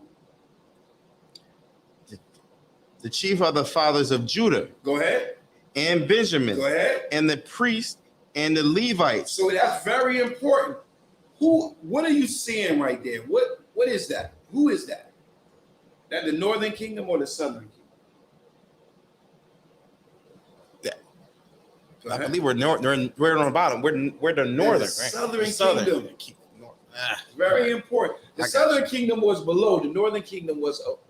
The chief of the fathers of Judah. Go ahead. And Benjamin. Go ahead. And the priests and the Levites. So that's very important. What are you seeing right there? What is that? Who is that? That the northern kingdom or the southern kingdom? I believe we're on the bottom. We're the northern, right? Southern kingdom. Very important. The southern kingdom was below. The northern kingdom was up.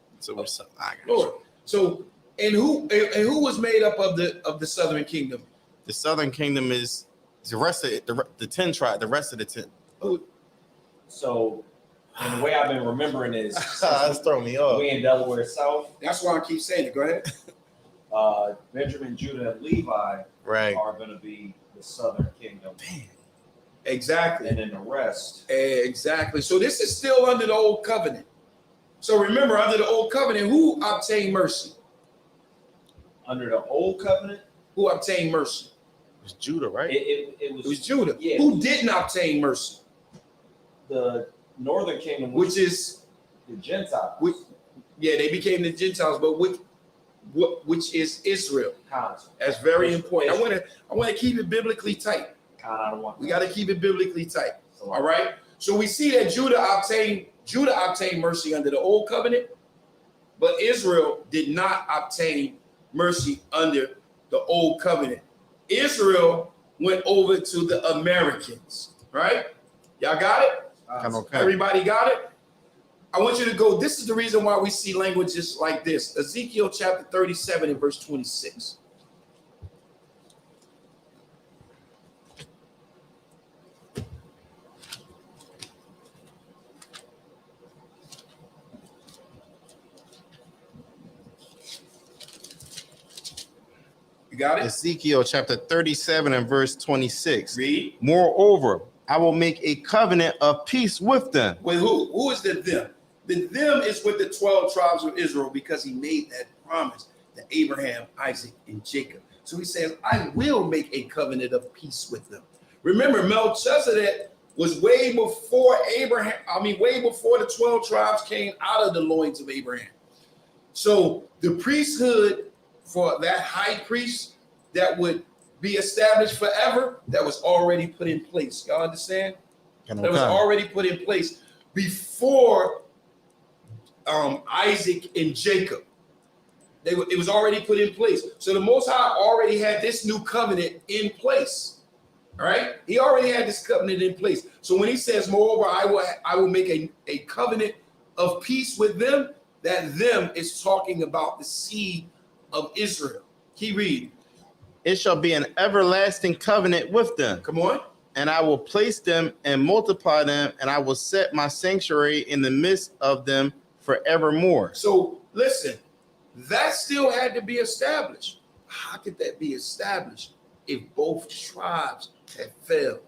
Lord. So and who was made up of the southern kingdom? The southern kingdom is the rest of it, the 10 tribes, the rest of the 10. So, and the way I've been remembering is that's throwing me off. We in Delaware South. That's why I keep saying it. Go ahead. Benjamin, Judah, and Levi are going to be the southern kingdom. Damn. Exactly. And then the rest. Exactly. So this is still under the old covenant. So remember, under the old covenant, who obtained mercy? Under the old covenant? Who obtained mercy? It was Judah, right? It was Judah. Yeah. Who didn't obtain mercy? The northern kingdom, which is the Gentiles. They became the Gentiles, but which is Israel. That's very important. I want to keep it biblically tight. We got to keep it biblically tight. All right. So we see that Judah obtained mercy under the old covenant, but Israel did not obtain mercy under the old covenant. Israel went over to the Americans. Right? Y'all got it? Okay. Everybody got it? I want you to go. This is the reason why we see languages like this. Ezekiel chapter 37 and verse 26. You got it? Ezekiel chapter 37 and verse 26. Read. Moreover, I will make a covenant of peace with them. With who? Who is the them? The them is with the 12 tribes of Israel because he made that promise to Abraham, Isaac, and Jacob. So he says, I will make a covenant of peace with them. Remember, Melchizedek was way before way before the 12 tribes came out of the loins of Abraham. So the priesthood for that high priest that would be established forever, that was already put in place. Y'all understand? That was already put in place before Isaac and Jacob. It was already put in place. So the Most High already had this new covenant in place. All right? He already had this covenant in place. So when he says, moreover, I will make a covenant of peace with them, that them is talking about the seed of Israel. He read. It shall be an everlasting covenant with them. Come on. And I will place them and multiply them, and I will set my sanctuary in the midst of them forevermore. So listen, that still had to be established. How could that be established if both tribes had failed?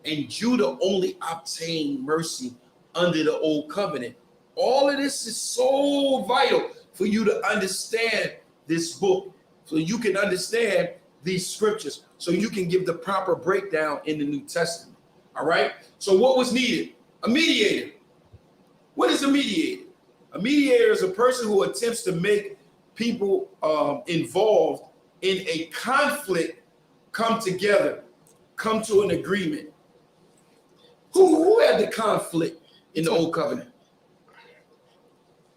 And Judah only obtained mercy under the old covenant. All of this is so vital for you to understand this book, so you can understand these scriptures, so you can give the proper breakdown in the New Testament. All right? So what was needed? A mediator. What is a mediator? A mediator is a person who attempts to make people involved in a conflict come together, come to an agreement. Who had the conflict in the old covenant?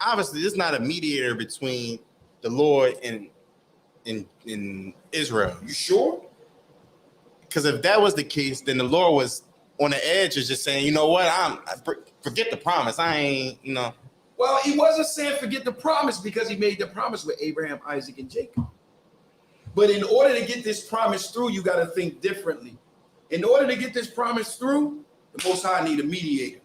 Obviously, this is not a mediator between the Lord and in Israel. You sure? Because if that was the case, then the Lord was on the edge of just saying, you know what, forget the promise. I ain't, you know. Well, he wasn't saying forget the promise, because he made the promise with Abraham, Isaac, and Jacob. But in order to get this promise through, you got to think differently. In order to get this promise through, the Most High need a mediator.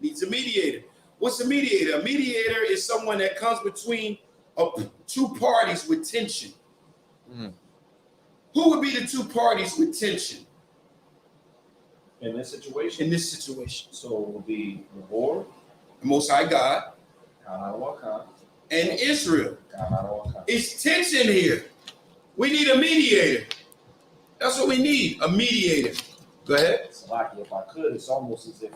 Needs a mediator. What's a mediator? A mediator is someone that comes between two parties with tension. Mm. Who would be the two parties with tension In this situation, in this situation? so it will be the Lord, The Most High God and and Israel. It's tension here. We need a mediator. That's what we need, a mediator. Go ahead. Salaki, if I could, it's almost as if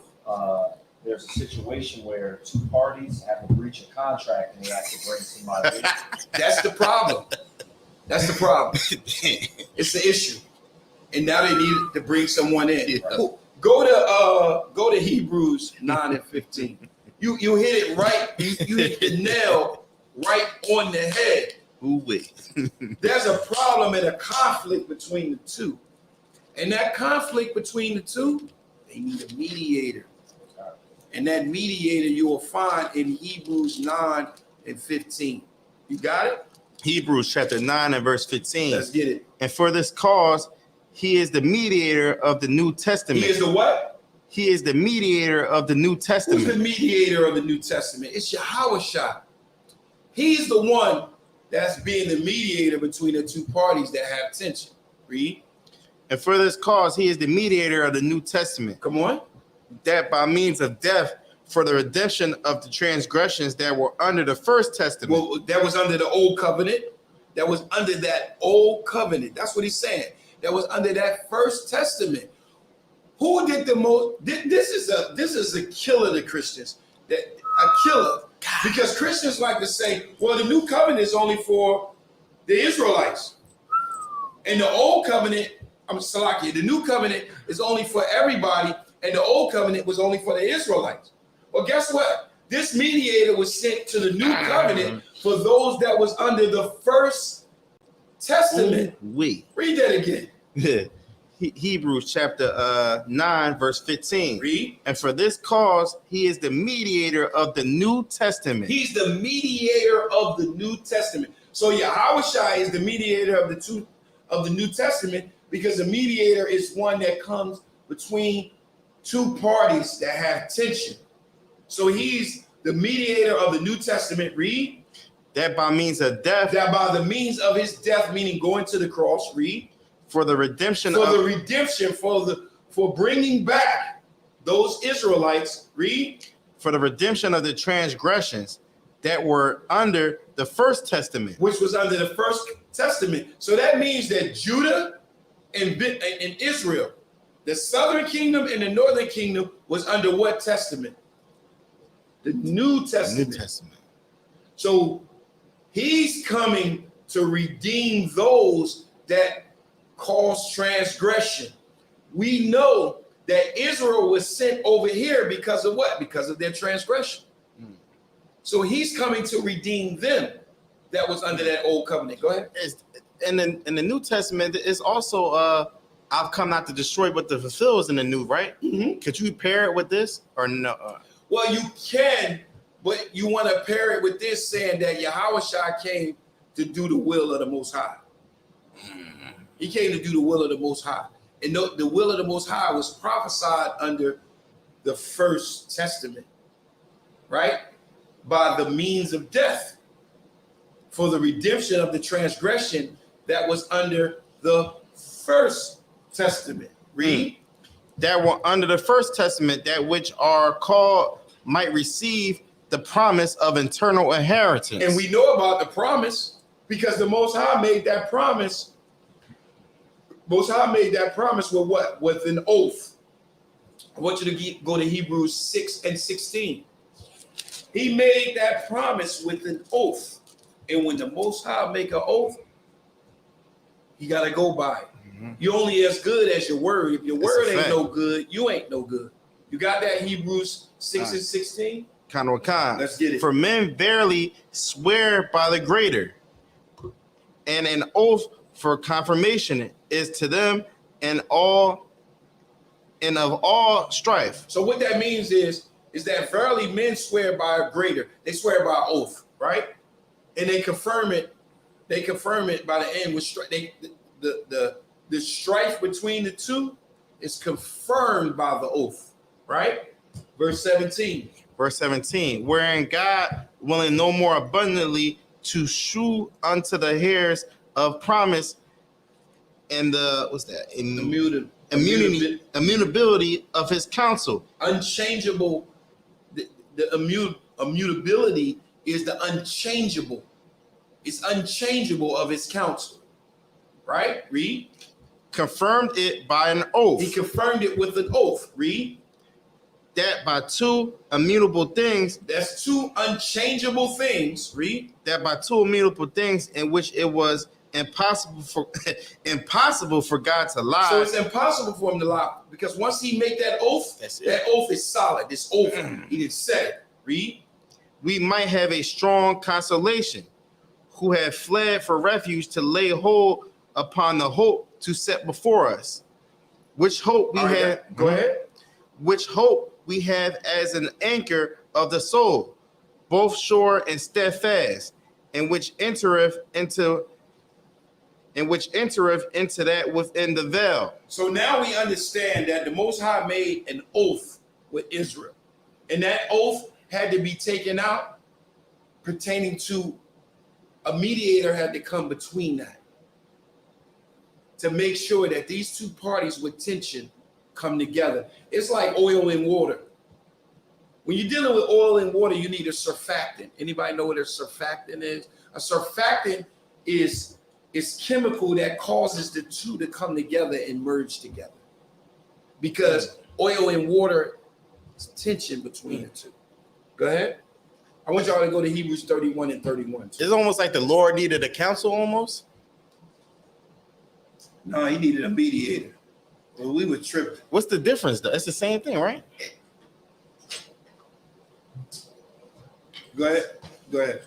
there's a situation where two parties have a breach of contract and they have to bring somebody in. That's the problem. That's the problem. It's the issue. And now they need to bring someone in. Yeah. Go to Hebrews 9 and 15. You hit it right. You hit the nail right on the head. Ooh, wait. There's a problem and a conflict between the two. And that conflict between the two, they need a mediator. And that mediator you will find in Hebrews 9 and 15. You got it? Hebrews chapter 9 and verse 15. Let's get it. And for this cause, he is the mediator of the New Testament. He is the what? He is the mediator of the New Testament. Who's the mediator of the New Testament? It's Yahushua. He's the one that's being the mediator between the two parties that have tension. Read. And for this cause, he is the mediator of the New Testament, Come on. that by means of death, for the redemption of the transgressions that were under the first testament. Well, that was under the old covenant. That was under that old covenant. That's what he's saying. That was under that first testament. Who did the most? This is a killer to Christians. A killer. Because Christians like to say, well, the new covenant is only for the Israelites. And the old covenant, the new covenant is only for everybody, and the old covenant was only for the Israelites. Well, guess what? This mediator was sent to the new covenant for those that was under the first testament. Wait. Read that again. Hebrews chapter 9, verse 15. Read. And for this cause, he is the mediator of the New Testament. He's the mediator of the New Testament. So Yahushua is the mediator of the New Testament, because the mediator is one that comes between two parties that have tension. So he's the mediator of the New Testament. Read. That by means of death. That by the means of his death, meaning going to the cross. Read. For the redemption for bringing back those Israelites. Read. For the redemption of the transgressions that were under the first testament. Which was under the first testament. So that means that Judah and Israel, the southern kingdom and the northern kingdom, was under what testament? The New Testament. New Testament. So He's coming to redeem those that cause transgression. We know that Israel was sent over here because of what? Because of their transgression. So he's coming to redeem them that was under that old covenant. Go ahead. In the New Testament, it's also I've come not to destroy but to fulfill is in the new, right? Mm-hmm. Could you pair it with this or no? Well, you can, but you want to pair it with this saying that Yahushua came to do the will of the Most High. He came to do the will of the Most High. And the will of the Most High was prophesied under the First Testament, right? By the means of death for the redemption of the transgression that was under the First Testament. Read. That were under the First Testament, that which are called might receive the promise of eternal inheritance. And we know about the promise because the Most High made that promise. Most High made that promise with what? With an oath. I want you to go to Hebrews 6:16. He made that promise with an oath. And when the Most High make an oath, you got to go by it. You're only as good as your word. If your word ain't no good, you ain't no good. You got that Hebrews 6:16? Let's get it. For men verily swear by the greater, and an oath for confirmation is to them and of all strife. So what that means is that verily men swear by a greater. They swear by oath, right? And they confirm it. They confirm it by the end with the strife between the two is confirmed by the oath, right? Verse 17. Verse 17, wherein God willing no more abundantly to shew unto the heirs of promise and the immutability of his counsel. Unchangeable. The immutability is the unchangeable. It's unchangeable of his counsel, right? Read. Confirmed it by an oath. He confirmed it with an oath. Read. That by two immutable things. That's two unchangeable things. Read. That by two immutable things in which it was impossible for God to lie. So it's impossible for him to lie because once he make that oath, that oath is solid. It's over. He didn't say it. Read. We might have a strong consolation, who have fled for refuge to lay hold upon the hope to set before us, which hope we have. Go ahead. Which hope we have as an anchor of the soul, both sure and steadfast, and which entereth into that within the veil. So now we understand that the Most High made an oath with Israel, and that oath had to be taken out pertaining to a mediator had to come between that to make sure that these two parties with tension come together. It's like oil and water. When you're dealing with oil and water, you need a surfactant. Anybody know what a surfactant is? A surfactant is chemical that causes the two to come together and merge together. Because oil and water is tension between the two. Go ahead. I want y'all to go to Hebrews 31 and 31. It's almost like the Lord needed a counsel almost. No, he needed a mediator. Well, we were tripping. What's the difference though? It's the same thing, right? Go ahead.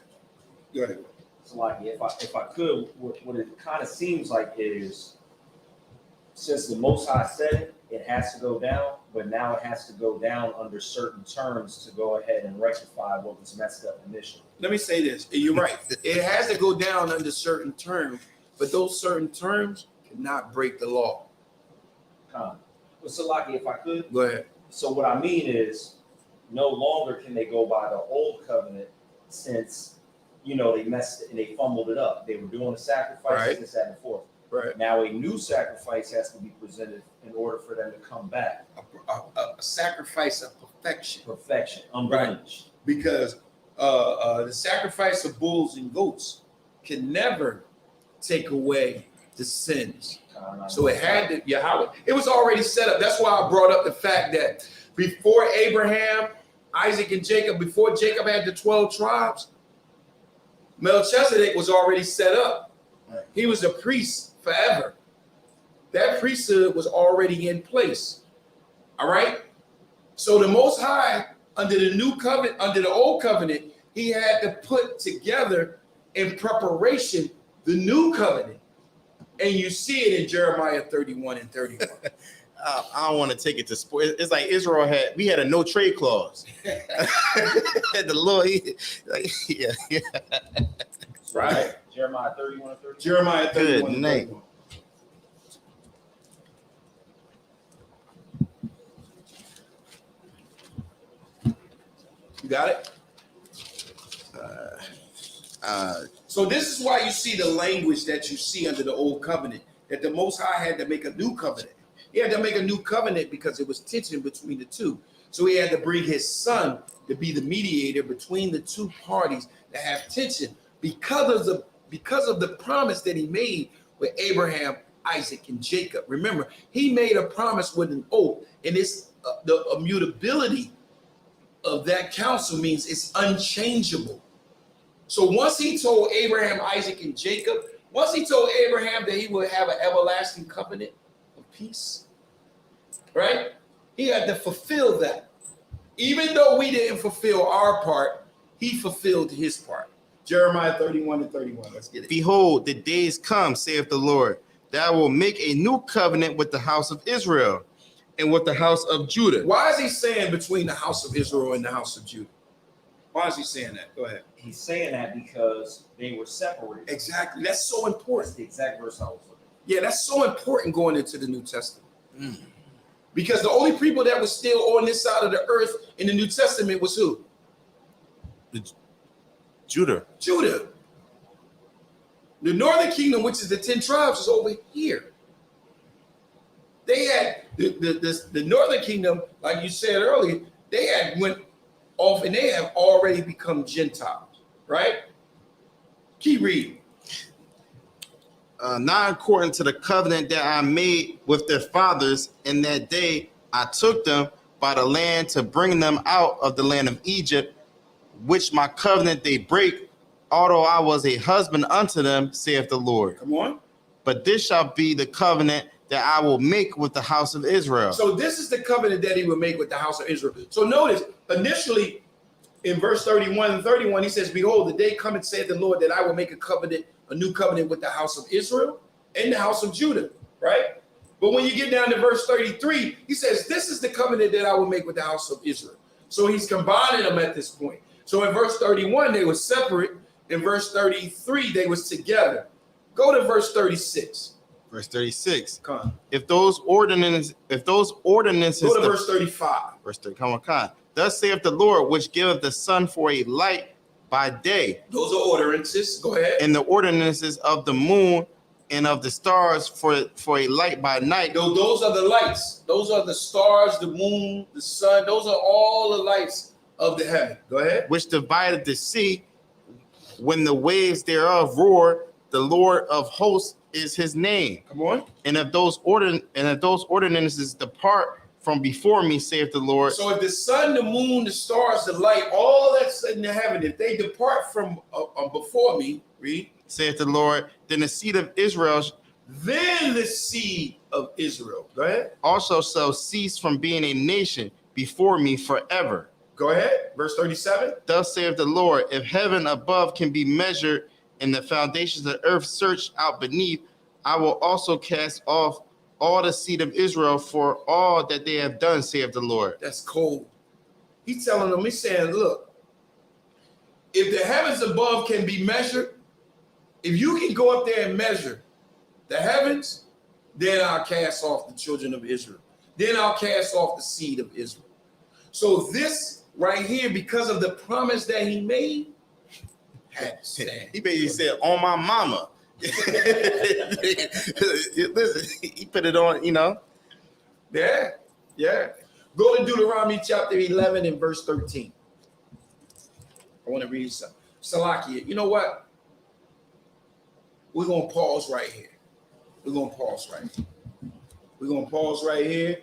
So like if I could, what it kind of seems like is, since the Most High said it, it has to go down, but now it has to go down under certain terms to go ahead and rectify what was messed up initially. Let me say this. You're right. It has to go down under certain terms, but those certain terms cannot break the law. Well, so like if I could, Go ahead. so what I mean is, no longer can they go by the old covenant since, they messed it and they fumbled it up. They were doing the sacrifices, Right. this, that, and the fourth. Right. Now a new sacrifice has to be presented in order for them to come back. A sacrifice of perfection. Perfection, unblemished. Because the sacrifice of bulls and goats can never take away the sins. So it had to, Yahweh. It was already set up. That's why I brought up the fact that before Abraham, Isaac, and Jacob, before Jacob had the 12 tribes, Melchizedek was already set up. Right. He was a priest forever. That priesthood was already in place. All right. So the Most High, under the new covenant, under the old covenant, he had to put together in preparation the new covenant. And you see it in Jeremiah 31 and 31. I don't want to take it to sport. It's like Israel we had a no trade clause. The Lord, yeah. Right. Jeremiah 31 and 30. Jeremiah 31 and night. 31. You got it? So this is why you see the language that you see under the old covenant, that the Most High had to make a new covenant. He had to make a new covenant because it was tension between the two. So he had to bring his son to be the mediator between the two parties that have tension because of the promise that he made with Abraham, Isaac, and Jacob. Remember, he made a promise with an oath, and it's the immutability of that counsel means it's unchangeable. So once he told Abraham, Isaac, and Jacob, once he told Abraham that he would have an everlasting covenant of peace, right? He had to fulfill that. Even though we didn't fulfill our part, he fulfilled his part. Jeremiah 31 and 31. Let's get it. Behold, the days come, saith the Lord, that I will make a new covenant with the house of Israel and with the house of Judah. Why is he saying between the house of Israel and the house of Judah? Why is he saying that? Go ahead. He's saying that because they were separated. Exactly. That's so That's important. the exact verse I was looking at. Yeah, that's so important going into the New Testament. Because the only people that were still on this side of the earth in the New Testament was who? Judah. Judah. The northern kingdom, which is the 10 tribes, is over here. They had the northern kingdom, like you said earlier, they had went off and they have already become Gentiles, right? Keep reading. Not according to the covenant that I made with their fathers in that day, I took them by the land to bring them out of the land of Egypt, which my covenant they break, although I was a husband unto them, saith the Lord. Come on. But this shall be the covenant that I will make with the house of Israel. So this is the covenant that he would make with the house of Israel. So notice, initially in verse 31 and 31, he says, behold, the day cometh, saith the Lord, that I will make a new covenant with the house of Israel and the house of Judah, right? But when you get down to verse 33, he says, this is the covenant that I will make with the house of Israel. So he's combining them at this point. So in verse 31, they were separate. In verse 33, they was together. Go to verse 36. Verse 36. Come on. If those ordinances, Go to verse 35. verse 30, come on. Thus saith the Lord, which giveth the sun for a light by day, Those are ordinances. Go ahead. and the ordinances of the moon and of the stars for a light by night. Those are the lights. Those are the stars, the moon, the sun. Those are all the lights of the heaven. Go ahead. Which divided the sea when the waves thereof roar. The Lord of hosts is his name. Come on. And if those ordinances depart from before me, saith the Lord. So if the sun, the moon, the stars, the light, all that's in the heaven, if they depart from before me, read. Saith the Lord, then the seed of Israel Then the seed of Israel. Go ahead. also shall cease from being a nation before me forever. Go ahead. Verse 37. Thus saith the Lord, if heaven above can be measured and the foundations of the earth searched out beneath, I will also cast off all the seed of Israel for all that they have done, saith the Lord. That's cold. He's telling them, he's saying, look, if the heavens above can be measured, if you can go up there and measure the heavens, then I'll cast off the children of Israel. Then I'll cast off the seed of Israel. So this right here, because of the promise that he made, had to stand. He basically said, on my mama. Listen, he put it on, Yeah, yeah. Go to Deuteronomy chapter 11 and verse 13. I want to read something. Salakia, you know what? We're going to pause right here. We're going to pause right here.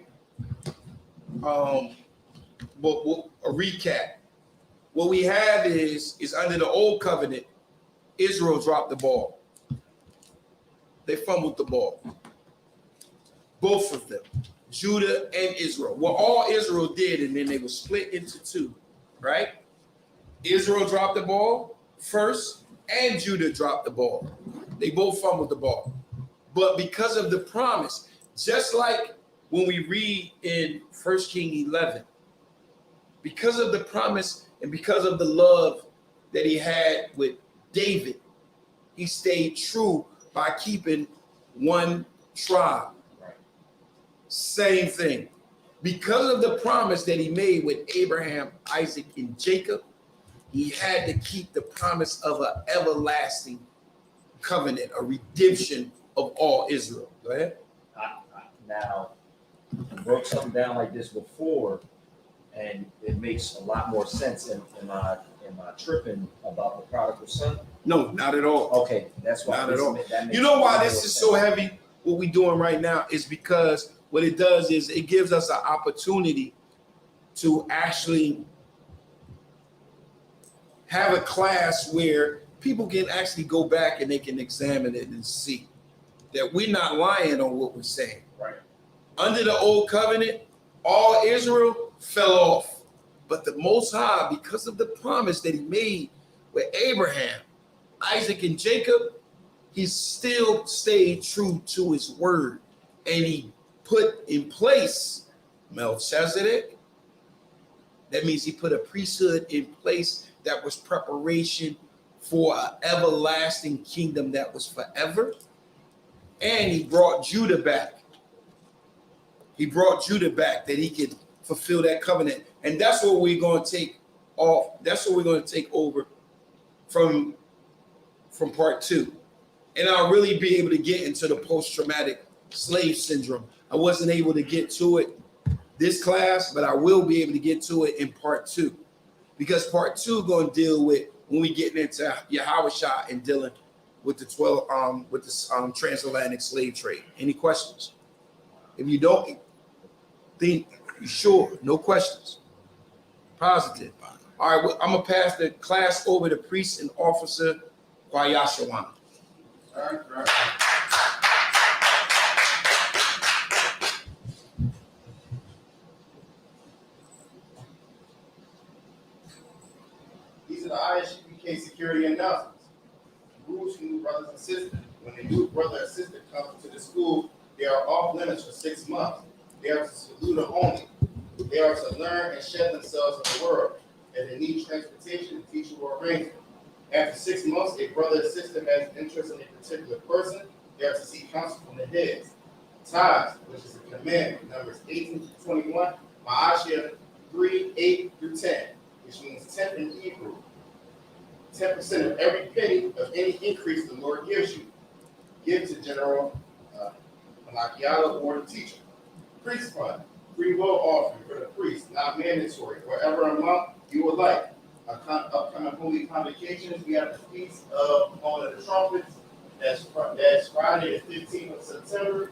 But a recap. What we have is under the old covenant, Israel dropped the ball. They fumbled the ball. Both of them, Judah and Israel. Well, all Israel did, and then they were split into two, right? Israel dropped the ball first, and Judah dropped the ball. They both fumbled the ball. But because of the promise, just like when we read in 1 King 11, because of the promise and because of the love that he had with David, he stayed true by keeping one tribe. Right. Same thing. Because of the promise that he made with Abraham, Isaac, and Jacob, he had to keep the promise of an everlasting covenant, a redemption of all Israel. Go ahead. Now, I broke something down like this before, and it makes a lot more sense. Am I tripping about the prodigal son? No, not at all. Okay, that's why. Not at all. That makes You know why more this is so sense. heavy? What we're doing right now is because what it does is it gives us an opportunity to actually have a class where people can actually go back and they can examine it and see that we're not lying on what we're saying. Right. Under the old covenant, all Israel fell off. But the Most High, because of the promise that he made with Abraham, Isaac, and Jacob, he still stayed true to his word. And he put in place Melchizedek. That means he put a priesthood in place that was preparation for an everlasting kingdom that was forever. And he brought Judah back. He brought Judah back that he could fulfill that covenant. And that's what we're going to take off. That's what we're going to take over from part 2. And I'll really be able to get into the post-traumatic slave syndrome. I wasn't able to get to it this class, but I will be able to get to it in part 2. Because part 2 is going to deal with when we get into Yahushua and dealing with the 12 with the transatlantic slave trade. Any questions? If you don't think, you sure, no questions. Positive. All right, well, I'm gonna pass the class over to priest and officer Kwayashawan. All right. These are the ISUPK security announcements. Rules for new brothers and sisters. When a new brother or sister comes to the school, they are off limits for 6 months. They are to salute only. They are to learn and shed themselves in the world. If they need transportation, the teacher will arrange it. After 6 months, a brother or sister has interest in a particular person, they are to seek counsel from the heads. Tithes, which is a commandment, numbers 18 to 21, Ma'ashia 3, 8 through 10, which means 10 in Hebrew. 10% of every penny of any increase the Lord gives you. Give to General Malachiah or the teacher. Priest fund, free will offering for the priest, not mandatory, whatever amount you would like. Upcoming holy convocations, we have the Feast of Blowing of the Trumpets. That's Friday the 15th of September.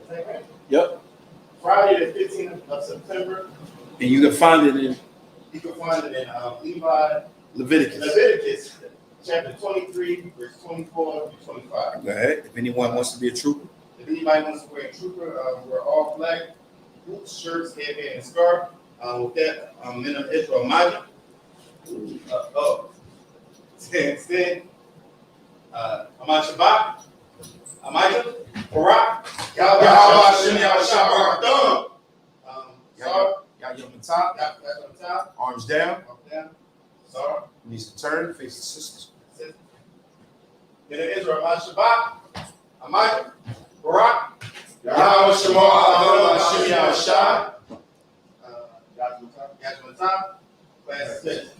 Is that right? Yep. Friday the 15th of September. And you can find it in You can find it in Leviticus. chapter 23, verse 24 to 25. Go ahead. If anyone wants to be a trooper. If anybody wants to wear a trooper, we're all black, boots, shirts, headband, and scarf. With that, men of Israel, Maya. Stand. Ahmad Shabbat. Amaya. Barak. Yahweh Shem Yahweh Shabbat. Sorry. Got you on the top. That's on top. Arms down. Up down. Sorry. Needs to turn. Face the sisters. Men of Israel, Ahmad Shabbat. Amaya. Barak. Yahweh Shema Shem Yahweh Shah. Got you on top. Class 6.